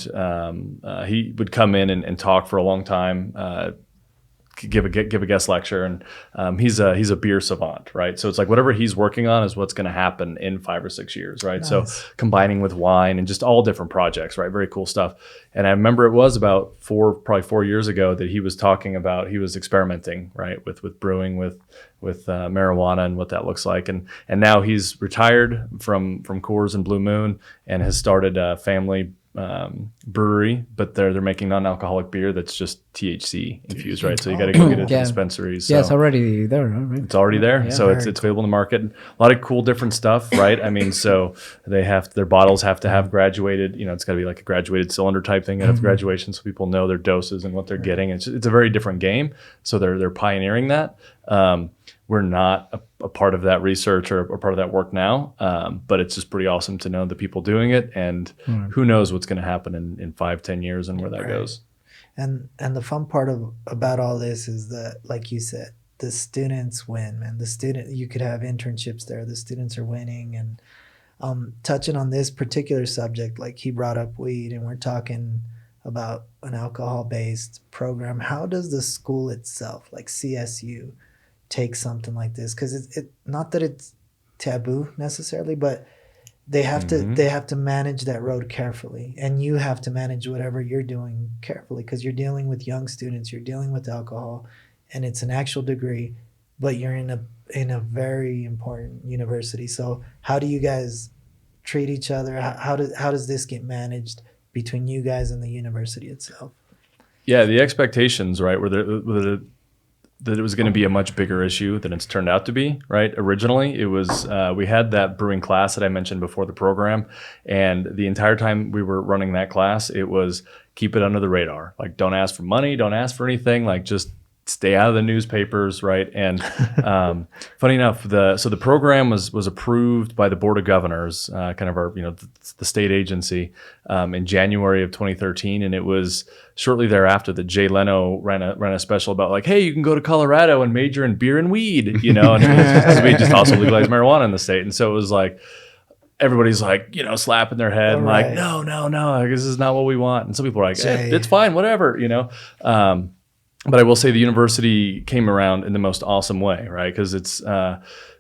he would come in and talk for a long time, give a guest lecture, and he's a beer savant, right? So it's like whatever he's working on is what's going to happen in 5 or 6 years, right? Nice. So combining with wine and just all different projects, right? Very cool stuff. And I remember it was about probably 4 years ago that he was talking about, he was experimenting, right, with brewing with marijuana and what that looks like, and now he's retired from Coors and Blue Moon and has started a family brewery, but they're making non-alcoholic beer that's just THC infused, right? So you got to go get it at the dispensaries. Yeah, it's already there, right? It's already there, Yeah, so it's available in the market. A lot of cool different stuff, right? I mean, so their bottles have to have graduated. It's got to be like a graduated cylinder type thing at graduation, so people know their doses and what they're getting. It's a very different game. So they're pioneering that. We're not a part of that research or part of that work now, but it's just pretty awesome to know the people doing it, and who knows what's going to happen in 5-10 years and where that goes. And the fun part about all this is that, like you said, the students win, man. You could have internships there. The students are winning. And touching on this particular subject, like he brought up weed, and we're talking about an alcohol-based program. How does the school itself, like CSU, take something like this? Because it not that it's taboo necessarily, but they have to manage that road carefully, and you have to manage whatever you're doing carefully, because you're dealing with young students, you're dealing with alcohol, and it's an actual degree, but you're in a very important university. So how do you guys treat each other? How does this get managed between you guys and the university itself? Yeah, the expectations, right, that it was going to be a much bigger issue than it's turned out to be, right? Originally, it was, we had that brewing class that I mentioned before the program, and the entire time we were running that class, it was keep it under the radar. Like, don't ask for money, don't ask for anything, like just stay out of the newspapers, right? And funny enough, the program was approved by the Board of Governors, kind of our, the state agency, in January of 2013, and it was shortly thereafter that Jay Leno ran a special about like, hey, you can go to Colorado and major in beer and weed, and it was because we just also legalized marijuana in the state, and so it was like everybody's like, slapping their head and like, no, like, this is not what we want, and some people are like, it's fine, whatever, But I will say the university came around in the most awesome way, right? Because it's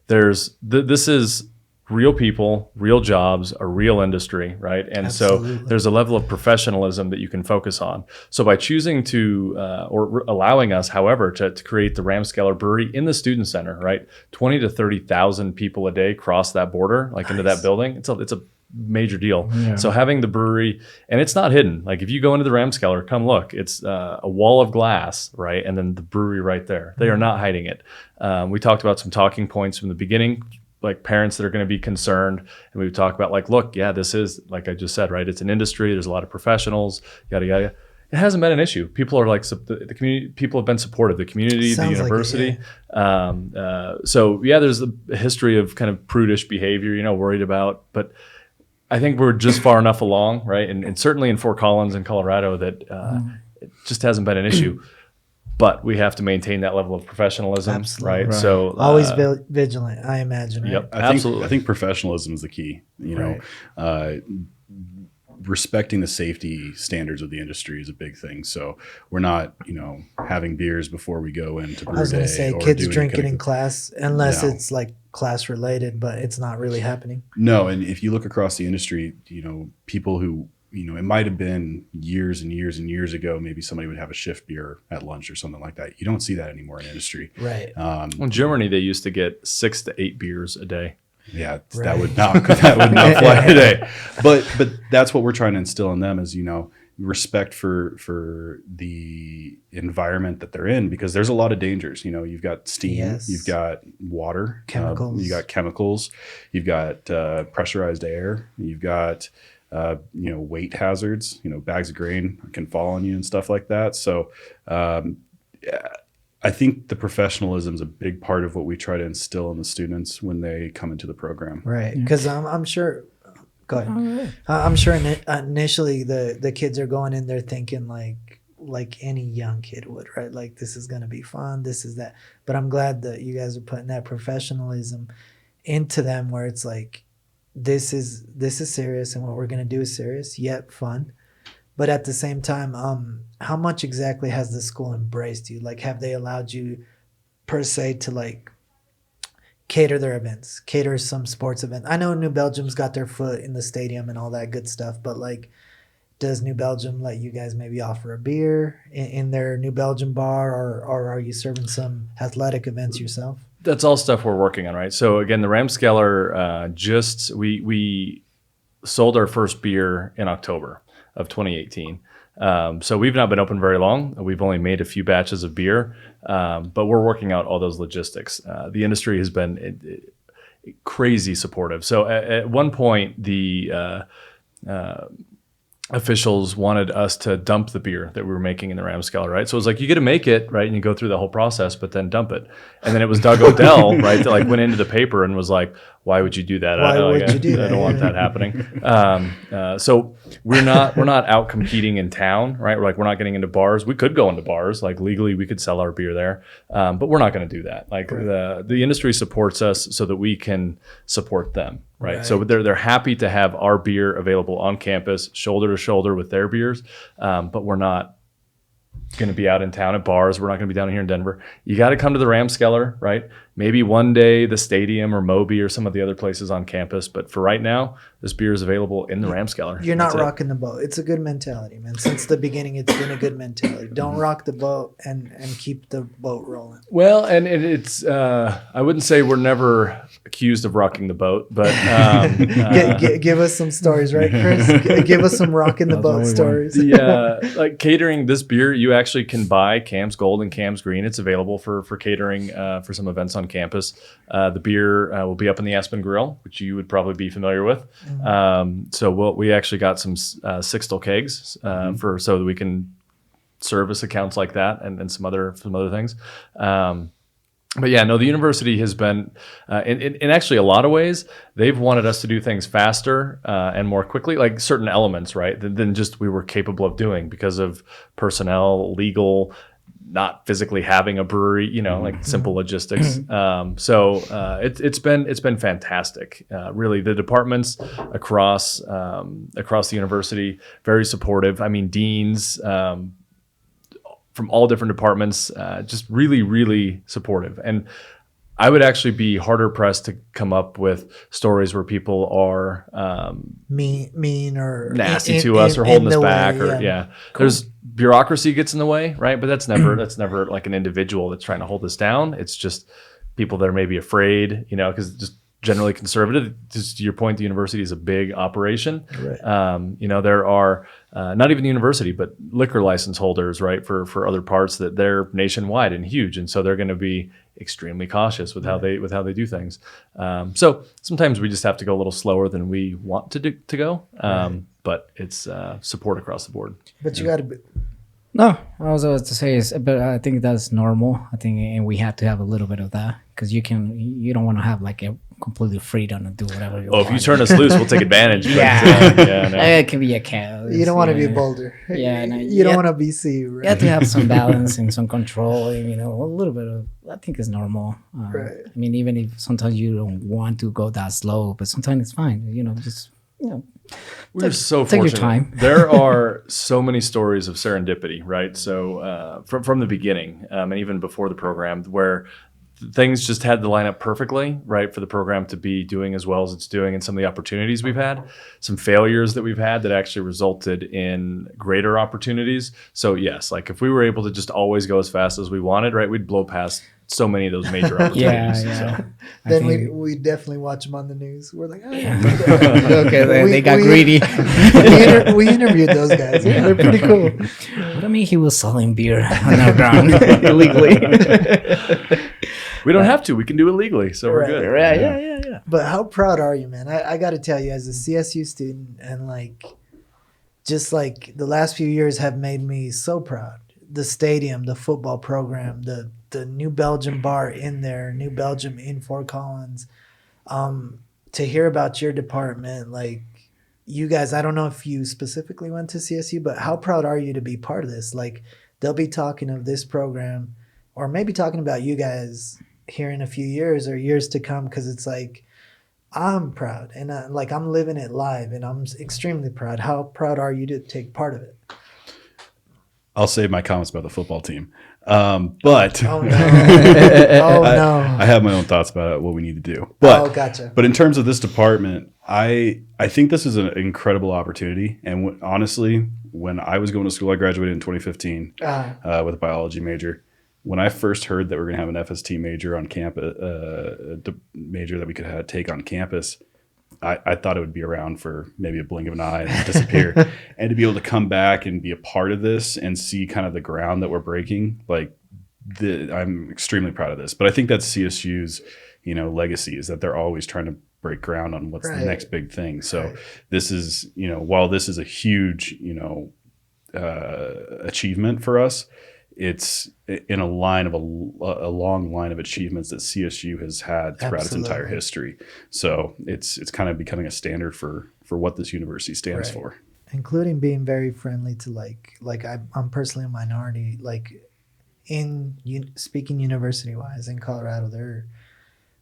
this is real people, real jobs, a real industry, right? And Absolutely. So there's a level of professionalism that you can focus on. So by choosing to, or allowing us, however, to create the Ramscaler Brewery in the student center, right? 20 to 30,000 people a day cross that border, like into that building. It's a major deal. Yeah. So having the brewery, and it's not hidden. Like if you go into the Ramscaler, come look, it's a wall of glass, right? And then the brewery right there. They are not hiding it. We talked about some talking points from the beginning, like parents that are going to be concerned. And we would talk about like, look, yeah, this is, like I just said, right? It's an industry. There's a lot of professionals, yada, yada. It hasn't been an issue. People are like, the community, people have been supportive, the community, the university. So yeah, there's a history of kind of prudish behavior, worried about, but I think we're just far enough along, right? And certainly in Fort Collins and Colorado that it just hasn't been an issue. But we have to maintain that level of professionalism, right? So always vigilant, I imagine. Right? Yep, absolutely. I think professionalism is the key. Respecting the safety standards of the industry is a big thing. So we're not, having beers before we go into brew day. I was going to say kids drinking in class, unless it's like class related, but it's not really happening. No, and if you look across the industry, people who, it might have been years and years and years ago, maybe somebody would have a shift beer at lunch or something like that. You don't see that anymore in industry. Right. In Germany, they used to get 6 to 8 beers a day. Yeah, that would not fly today. But that's what we're trying to instill in them is, respect for the environment that they're in, because there's a lot of dangers. You've got steam, you've got water, chemicals, you got chemicals, you've got pressurized air, you've got weight hazards. Bags of grain can fall on you and stuff like that. So I think the professionalism is a big part of what we try to instill in the students when they come into the program. Right, because I'm sure. Go ahead. I'm sure initially the kids are going in there thinking like any young kid would, right? Like this is going to be fun, this is that. But I'm glad that you guys are putting that professionalism into them, where it's like this is serious, and what we're going to do is serious yet fun. But at the same time, how much exactly has the school embraced you? Like, have they allowed you per se to like cater their events, cater some sports event? I know New Belgium's got their foot in the stadium and all that good stuff, but like, does New Belgium let you guys maybe offer a beer in their New Belgium bar, or are you serving some athletic events yourself? That's all stuff we're working on, right? So again, the Ramskeller, we sold our first beer in October of 2018. So we've not been open very long. We've only made a few batches of beer, but we're working out all those logistics. The industry has been crazy supportive. So at one point, the officials wanted us to dump the beer that we were making in the Ramskeller, right? So it was like, you get to make it, right? And you go through the whole process, but then dump it. And then it was Doug Odell, right? That like went into the paper and was like, why would you do that? Why would you do that? I don't want that happening. So we're not out competing in town, right? We're not getting into bars. We could go into bars, like legally we could sell our beer there. But we're not going to do that. Like the industry supports us so that we can support them. Right. So they're happy to have our beer available on campus, shoulder to shoulder with their beers. But we're not going to be out in town at bars. We're not going to be down here in Denver. You got to come to the Ramskeller, right? Maybe one day the stadium or Moby or some of the other places on campus. But for right now, this beer is available in the Ramskeller. You're not rocking the boat. It's a good mentality, man. Since the beginning, it's been a good mentality. Don't rock the boat and keep the boat rolling. Well, and it's I wouldn't say we're never accused of rocking the boat, but give us some stories, right, Chris? Give us some rocking the boat stories. Like catering this beer, you actually can buy Cam's Gold and Cam's Green. It's available for catering for some events on campus. The beer will be up in the Aspen Grill, which you would probably be familiar with. So we actually got some Sixtel kegs so that we can service accounts like that and some other things. But yeah, no, the university has been, in actually a lot of ways, they've wanted us to do things faster and more quickly, like certain elements, right, than just we were capable of doing because of personnel, legal, not physically having a brewery, like simple logistics. So it's been fantastic. Really, the departments across the university, very supportive. I mean, deans from all different departments, just really, really supportive. And I would actually be harder pressed to come up with stories where people are mean or nasty to us or holding us back way, or Cool. There's bureaucracy gets in the way, right? But that's never like an individual that's trying to hold us down. It's just people that are maybe afraid, because just generally conservative. Just to your point, the university is a big operation. Right. There are not even the university, but liquor license holders, right, for other parts that they're nationwide and huge, and so they're going to be extremely cautious with how they do things. So sometimes we just have to go a little slower than we want to go. But it's support across the board. But you got to be. No, I was about to say but I think that's normal. I think, and we have to have a little bit of that because you don't want to have like a completely freedom to do whatever you want. If you turn us loose, we'll take advantage. No. It can be a chaos. You don't want to be Boulder. You don't want to be C. Right? You have to have some balance and some control. And, a little bit of, I think it's normal. Right. I mean, even if sometimes you don't want to go that slow, but sometimes it's fine. We're so fortunate. Take your time. There are so many stories of serendipity, right? So from the beginning, and even before the program, where things just had to line up perfectly, right, for the program to be doing as well as it's doing, and some of the opportunities we've had, some failures that we've had that actually resulted in greater opportunities. So yes, like if we were able to just always go as fast as we wanted, right, we'd blow past so many of those major opportunities. Yeah. So. Then we definitely watch them on the news. We're like, okay, they got greedy. we interviewed those guys. Yeah, they're pretty cool. What I mean, he was selling beer on our ground illegally. We don't have to. We can do it legally, so we're good. Right. Yeah. But how proud are you, man? I got to tell you, as a CSU student, and just the last few years have made me so proud. The stadium, the football program, the New Belgium bar in there, New Belgium in Fort Collins. To hear about your department, you guys, I don't know if you specifically went to CSU, but how proud are you to be part of this? They'll be talking of this program, or maybe talking about you guys here in a few years or years to come, because it's I'm proud, and like I'm living it live, and I'm extremely proud. How proud are you to take part of it? I'll save my comments about the football team. But Oh no! I have my own thoughts about what we need to do. But gotcha. But in terms of this department, I think this is an incredible opportunity. And honestly, when I was going to school, I graduated in 2015 with a biology major. When I first heard that we we're going to have an FST major on campus, major that we could take on campus, I thought it would be around for maybe a blink of an eye and disappear. And to be able to come back and be a part of this and see kind of the ground that we're breaking, I'm extremely proud of this. But I think that's CSU's, legacy is that they're always trying to break ground on what's the next big thing. So this is, while this is a huge, achievement for us, it's in a line of a long line of achievements that CSU has had throughout its entire history. So it's kind of becoming a standard for what this university stands for, including being very friendly to I'm personally a minority. Like speaking university wise in Colorado, they're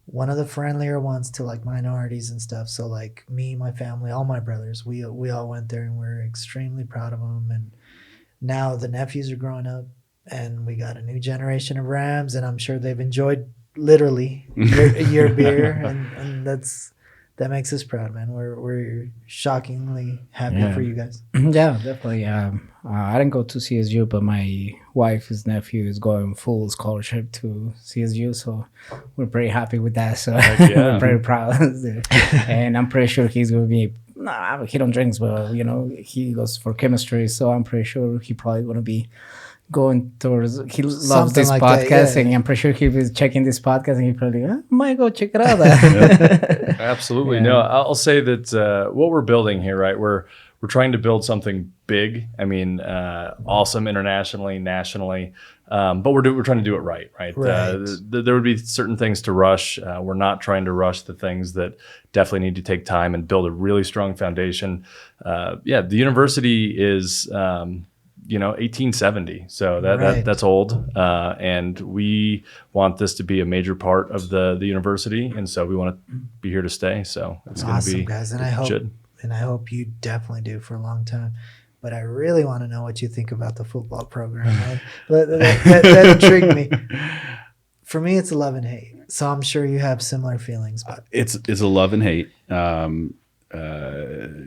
one of the friendlier ones to like minorities and stuff. So like me, my family, all my brothers, we all went there, and we're extremely proud of them. And now the nephews are growing up, and we got a new generation of Rams, and I'm sure they've enjoyed literally your beer, and that makes us proud, man. We're shockingly happy for you guys. Yeah, definitely. I didn't go to CSU, but my wife's nephew is going full scholarship to CSU, so we're pretty happy with that. So we're pretty proud, and I'm pretty sure he's going to be. He don't drink, but he goes for chemistry, so I'm pretty sure he probably going to be going towards. He loves something this like podcast, and I'm pretty sure he was checking this podcast, and he probably might go check it out. Absolutely. No, I'll say that what we're building here, right? We're trying to build something big. I mean, awesome internationally, nationally, but we're trying to do it right. There would be certain things to rush. We're not trying to rush the things that definitely need to take time and build a really strong foundation. The university is. 1870. So that's old. And we want this to be a major part of the university. And so we want to be here to stay. So it's going to be guys. And I hope you definitely do for a long time. But I really want to know what you think about the football program. Right? that intrigued me. For me, it's love and hate. So I'm sure you have similar feelings. But it's a love and hate.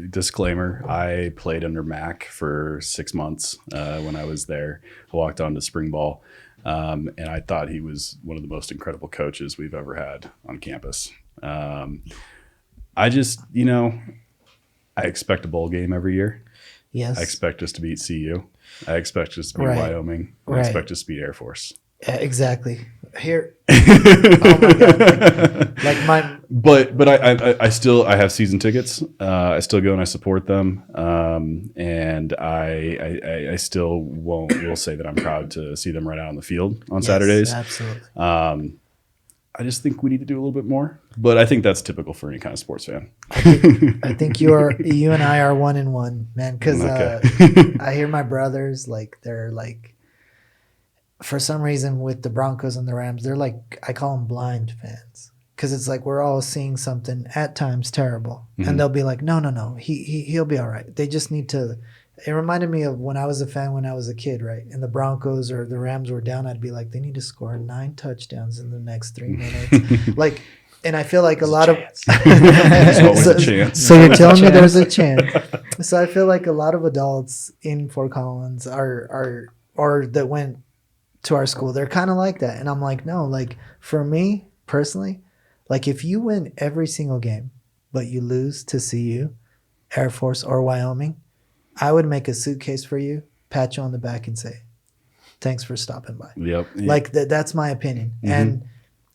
Disclaimer, I played under Mac for 6 months when I was there. I walked on to spring ball, and I thought he was one of the most incredible coaches we've ever had on campus. I just, I expect a bowl game every year. Yes. I expect us to beat CU. I expect us to beat Wyoming. I expect us to beat Air Force. Exactly. Here. Oh my God. But I still have season tickets. I still go and I support them. And I still will say that I'm proud to see them right out on the field on Saturdays. Absolutely. I just think we need to do a little bit more, but I think that's typical for any kind of sports fan. I think you and I are 1-1, man. Because I hear my brothers they're for some reason with the Broncos and the Rams, they're I call them blind fans, because it's we're all seeing something at times terrible, and they'll be like, no, he'll be all right. They just need to. It reminded me of when I was a fan when I was a kid, right? And the Broncos or the Rams were down, I'd be like, they need to score 9 touchdowns in the next 3 minutes, And I feel like a lot of so you're telling me there's a chance. So I feel like a lot of adults in Fort Collins are that went to our school, they're kind of like that, and I'm like, no, for me personally, if you win every single game but you lose to CU, Air Force, or Wyoming, I would make a suitcase for you, pat you on the back, and say, thanks for stopping by. Yep. That's my opinion. And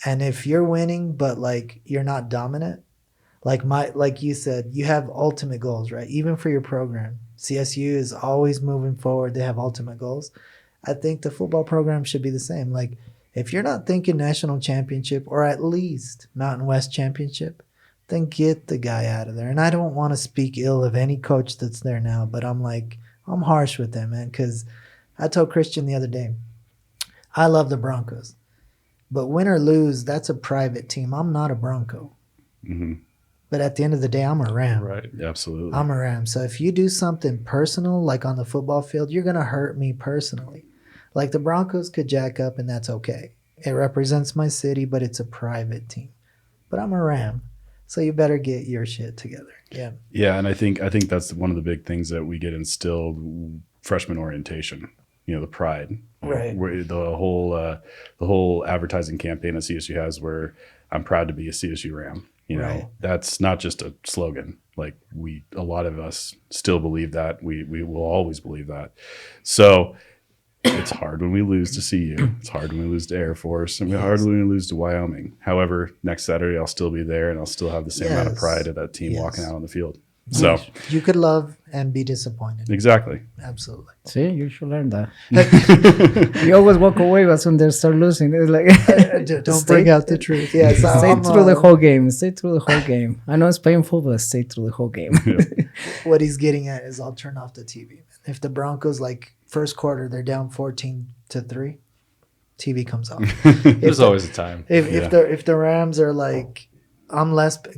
if you're winning but you're not dominant, like you said, you have ultimate goals, right? Even for your program, CSU is always moving forward. They have ultimate goals. I think the football program should be the same. If you're not thinking national championship or at least Mountain West championship, then get the guy out of there. And I don't want to speak ill of any coach that's there now, but I'm harsh with them, man, because I told Christian the other day, I love the Broncos, but win or lose, that's a private team. I'm not a Bronco. But at the end of the day, I'm a Ram. Right. Absolutely. I'm a Ram. So if you do something personal, like on the football field, you're going to hurt me personally. Like the Broncos could jack up and that's okay. It represents my city, but it's a private team. But I'm a Ram. So you better get your shit together. Yeah. Yeah, and I think that's one of the big things that we get instilled freshman orientation. You know, the pride. Right. Where the whole advertising campaign that CSU has, where I'm proud to be a CSU Ram. You know, Right. that's not just a slogan. Like a lot of us still believe that. We will always believe that. So it's hard when we lose to CU. It's hard when we lose to Air Force. And it's hard when we lose to Wyoming. However, next Saturday I'll still be there and I'll still have the same amount of pride of that team walking out on the field. So You could love and be disappointed. exactly. Absolutely. See, you should learn that. You always walk away as soon they start losing. It's like Don't bring out the truth. Yes, stay through the whole game. Stay through the whole game. I know it's painful, but stay through the whole game. What he's getting at is I'll turn off the TV. If the Broncos, like first quarter, they're down 14-3, TV comes off. There's always a time. If the Rams are like,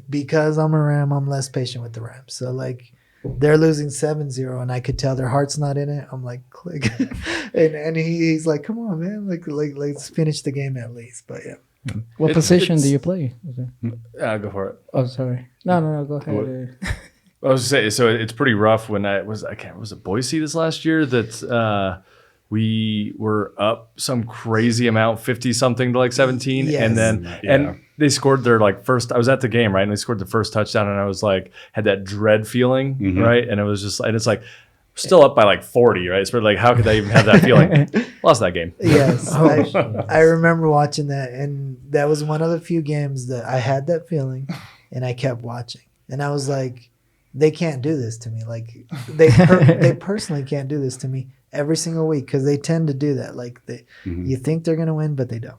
because I'm a Ram, I'm less patient with the Rams. So like they're losing 7-0 and I could tell their heart's not in it. I'm like, click. and he's like, come on, man. Like let's finish the game at least. But yeah. What position do you play? Okay. Go for it. Oh, sorry. No, go ahead. I was saying, so it's pretty rough when was it Boise this last year that we were up some crazy amount, 50 something to like 17. Yes. And then, and they scored their like first, I was at the game, right? And they scored the first touchdown and I was like, had that dread feeling, right? And it was just, and it's like, still up by like 40, right? So like, how could they even have that feeling? Lost that game. Yes. I remember watching that. And that was one of the few games that I had that feeling and I kept watching. And I was like, they can't do this to me. Like they personally can't do this to me every single week because they tend to do that. Like you think they're going to win, but they don't.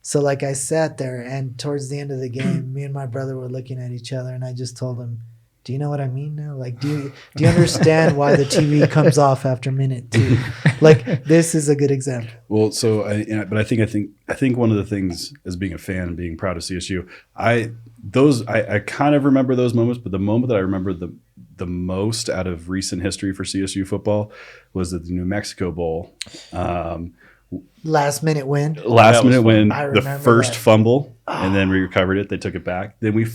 So like I sat there and towards the end of the game, me and my brother were looking at each other and I just told him, do you know what I mean now? Like, do you understand why the TV comes off after minute 2? Like this is a good example. Well, so I think one of the things as being a fan and being proud of CSU, I kind of remember those moments, but the moment that I remember the most out of recent history for CSU football was at the New Mexico Bowl. Last minute win. The first that. Fumble, and then we recovered it. They took it back. Then we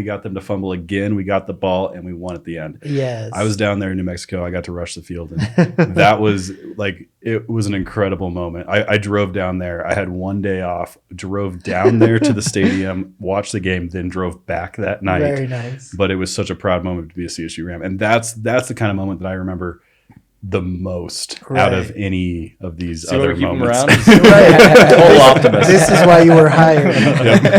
got them to fumble again. We got the ball and we won at the end. Yes, I was down there in New Mexico. I got to rush the field, and that was like it was an incredible moment. I drove down there. I had one day off. Drove down there to the stadium, watched the game, then drove back that night. Very nice. But it was such a proud moment to be a CSU Ram, and that's the kind of moment that I remember the most out of any of these other moments. Total optimist. This is why you were hired.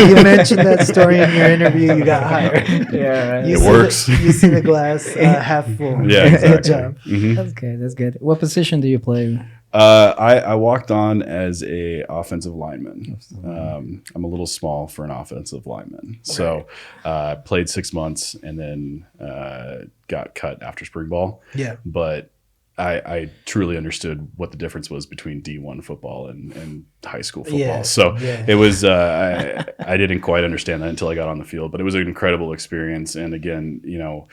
You mentioned that story in your interview. You got hired. Yeah, right. It works. You see the glass half full. Yeah, exactly. Good job. That's good. What position do you play? I walked on as a offensive lineman. I'm a little small for an offensive lineman. So played 6 months and then got cut after spring ball. Yeah. But I truly understood what the difference was between D1 football and high school football. Yeah, So yeah. it was, I didn't quite understand that until I got on the field, but it was an incredible experience. And again, you know,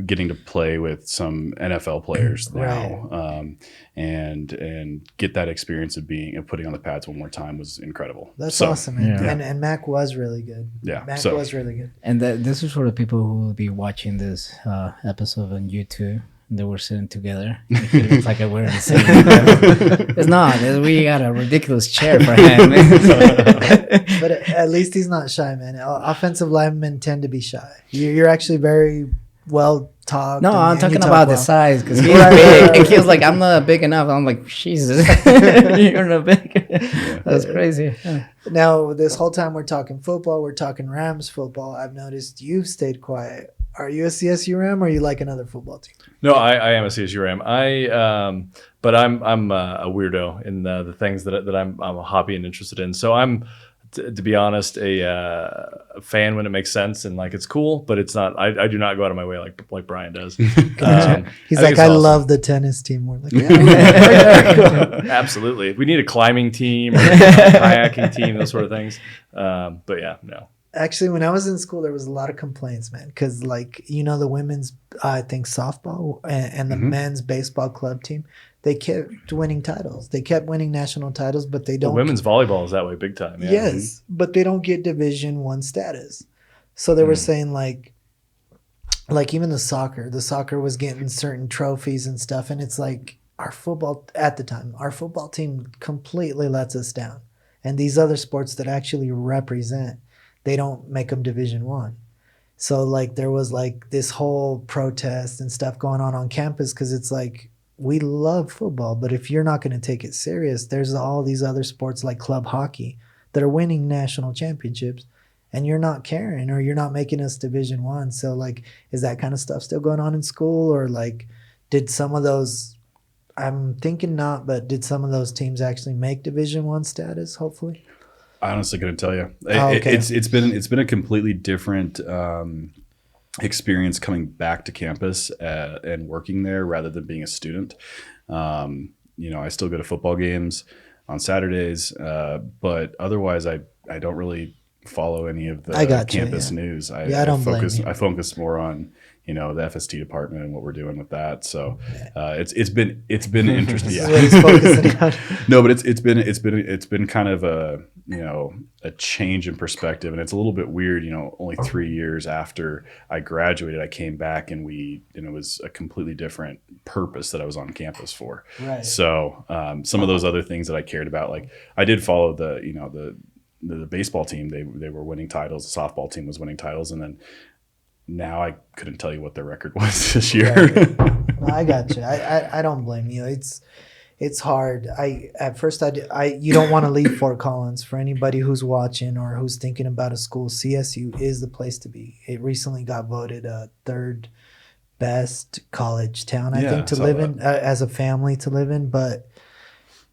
getting to play with some NFL players now, and get that experience of putting on the pads one more time was incredible. That's awesome, man. Yeah. And Mac was really good. Yeah, Mac was really good. And this is for the people who will be watching this episode on YouTube. They were sitting together. It looks like we're in the same. It's not. We got a ridiculous chair for him. But at least he's not shy, man. Offensive linemen tend to be shy. You're actually very well talked. No, I'm talking about the size because he's Right, big. right. And he was like, I'm not big enough. I'm like, Jesus, you're not big. That's crazy. Yeah. Now, this whole time we're talking football, we're talking Rams football. I've noticed you've stayed quiet. Are you a CSU Ram or you like another football team? No, I am a CSU Ram. But I'm a weirdo in the things that I'm a hobby and interested in. So I'm, to be honest, a fan when it makes sense and like it's cool, but it's not. I do not go out of my way like Brian does. He's I like, I love the tennis team. We're like, absolutely. We need a climbing team, or a kayaking team, those sort of things. But yeah, no. Actually, when I was in school, there was a lot of complaints, man. Because, like, the women's, I think, softball and the men's baseball club team, they kept winning titles. They kept winning national titles, but they don't. The women's volleyball is that way big time. Yeah. Yes, but they don't get Division I status. So they were saying, like even the soccer was getting certain trophies and stuff. And it's like our football team completely lets us down. And these other sports that actually represent, they don't make them Division I. So, like, there was, like, this whole protest and stuff going on campus because it's like, we love football, but if you're not going to take it serious, there's all these other sports like club hockey that are winning national championships, and you're not caring, or you're not making us Division I. So, like, is that kind of stuff still going on in school? Or, like, did some of those, I'm thinking not, but did some of those teams actually make Division I status, hopefully? I honestly couldn't tell you. Okay. It's been a completely different experience coming back to campus and working there rather than being a student. I still go to football games on Saturdays, but otherwise I don't really follow any of the campus news. I don't focus. I focus more on the FST department and what we're doing with that. So it's been interesting. Yeah. No, but it's been kind of a change in perspective, and it's a little bit weird. Only 3 years after I graduated, I came back, and it was a completely different purpose that I was on campus for. Right. So some of those other things that I cared about, like I did follow the baseball team. They were winning titles. The softball team was winning titles, and then now I couldn't tell you what their record was this year. Right. I got you. I don't blame you. It's hard. At first you don't want to leave Fort Collins. For anybody who's watching or who's thinking about a school, CSU is the place to be. It recently got voted third best college town, I think, to live in, as a family to live in. But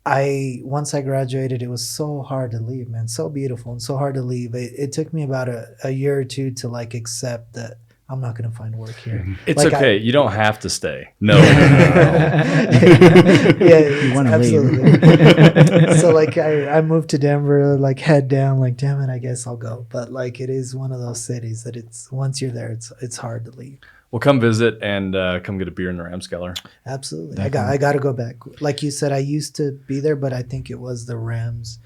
once I graduated, it was so hard to leave, man. So beautiful and so hard to leave. It took me about a year or two to, like, accept that I'm not going to find work here. It's like, okay. You don't have to stay. No. Yeah, you want to leave. So, like, I moved to Denver, like, head down, like, damn it, I guess I'll go. But, like, it is one of those cities that once you're there, it's hard to leave. Well, come visit and come get a beer in the Ramskeller. Absolutely. I got to go back. Like you said, I used to be there, but I think it was the Rams.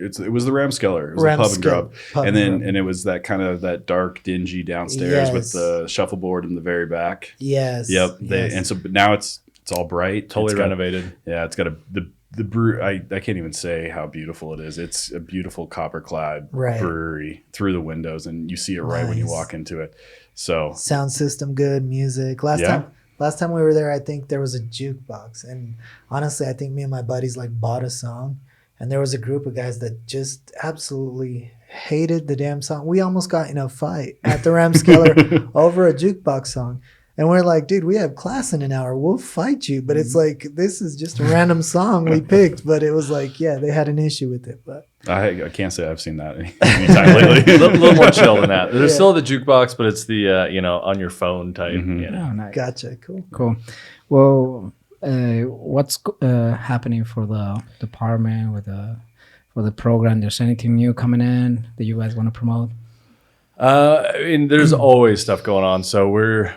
It was the Ramskeller. It was a pub and grub. And it was that kind of that dark, dingy downstairs with the shuffleboard in the very back. Yes. Yep. But now it's all bright. Totally renovated. It's got the brew. I can't even say how beautiful it is. It's a beautiful copper-clad brewery through the windows, and you see it right when you walk into it. So sound system good, music. Last time we were there, I think there was a jukebox, and honestly, I think me and my buddies, like, bought a song. And there was a group of guys that just absolutely hated the damn song. We almost got in a fight at the Ramskeller over a jukebox song. And we're like, dude, we have class in an hour. We'll fight you. But it's like, this is just a random song we picked. But it was like, yeah, they had an issue with it. But I can't say I've seen that anytime lately. a little more chill than that. There's still the jukebox, but it's the, on your phone type. Mm-hmm. Oh, nice. Gotcha. Cool. Well, what's happening for the department for the program? There's anything new coming in that you guys want to promote? There's always stuff going on. So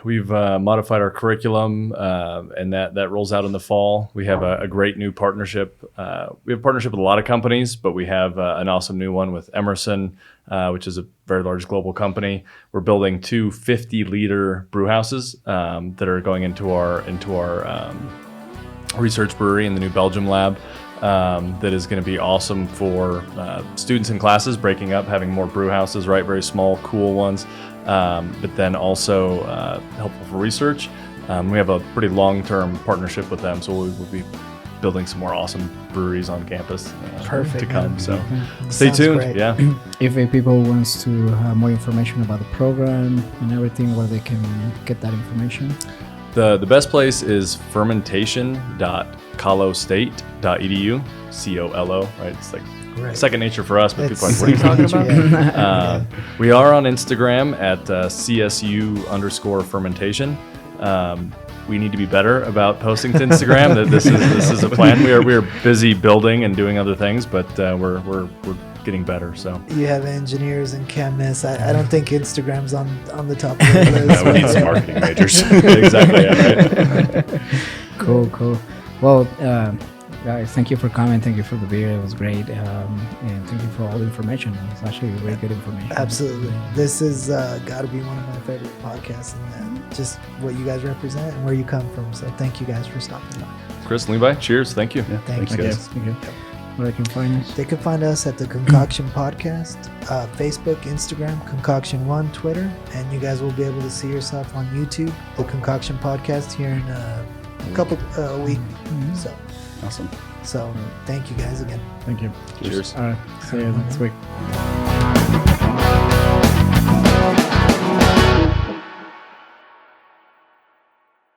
we've modified our curriculum, and that rolls out in the fall. We have a great new partnership. We have a partnership with a lot of companies, but we have an awesome new one with Emerson, which is a very large global company. We're building 2 50-liter brew houses that are going into our research brewery in the new Belgium lab. That is going to be awesome for students in classes, breaking up, having more brew houses, right? Very small, cool ones, but then also helpful for research. We have a pretty long-term partnership with them, so we'll be building some more awesome breweries on campus to come. So stay tuned. Great. Yeah. If people wants to have more information about the program and everything, where they can get that information? The best place is fermentation.colostate.edu. COLO, right? It's like second nature for us, but people are like, what are you talking about? Yeah. We are on Instagram at CSU_fermentation. We need to be better about posting to Instagram. This is a plan. We are busy building and doing other things, but we're getting better. So You have engineers and chemists. I don't think Instagram's on the top of the list. Yeah, we need some marketing majors. exactly. Yeah, right. Cool. Well, guys, thank you for coming. Thank you for the beer. It was great. And thank you for all the information. It's actually very good information. Absolutely. This is got to be one of my favorite podcasts, and just what you guys represent and where you come from. So thank you guys for stopping by. Chris, Levi, cheers. Thank you. Yeah, Thank thanks, you. guys. Thank you. Where they can find us? They can find us at the Concoction Podcast, Facebook, Instagram, Concoction1, Twitter, and you guys will be able to see yourself on YouTube, the Concoction Podcast, here in a week. So Awesome. thank you guys again. Thank you. Cheers. All right. See you next week.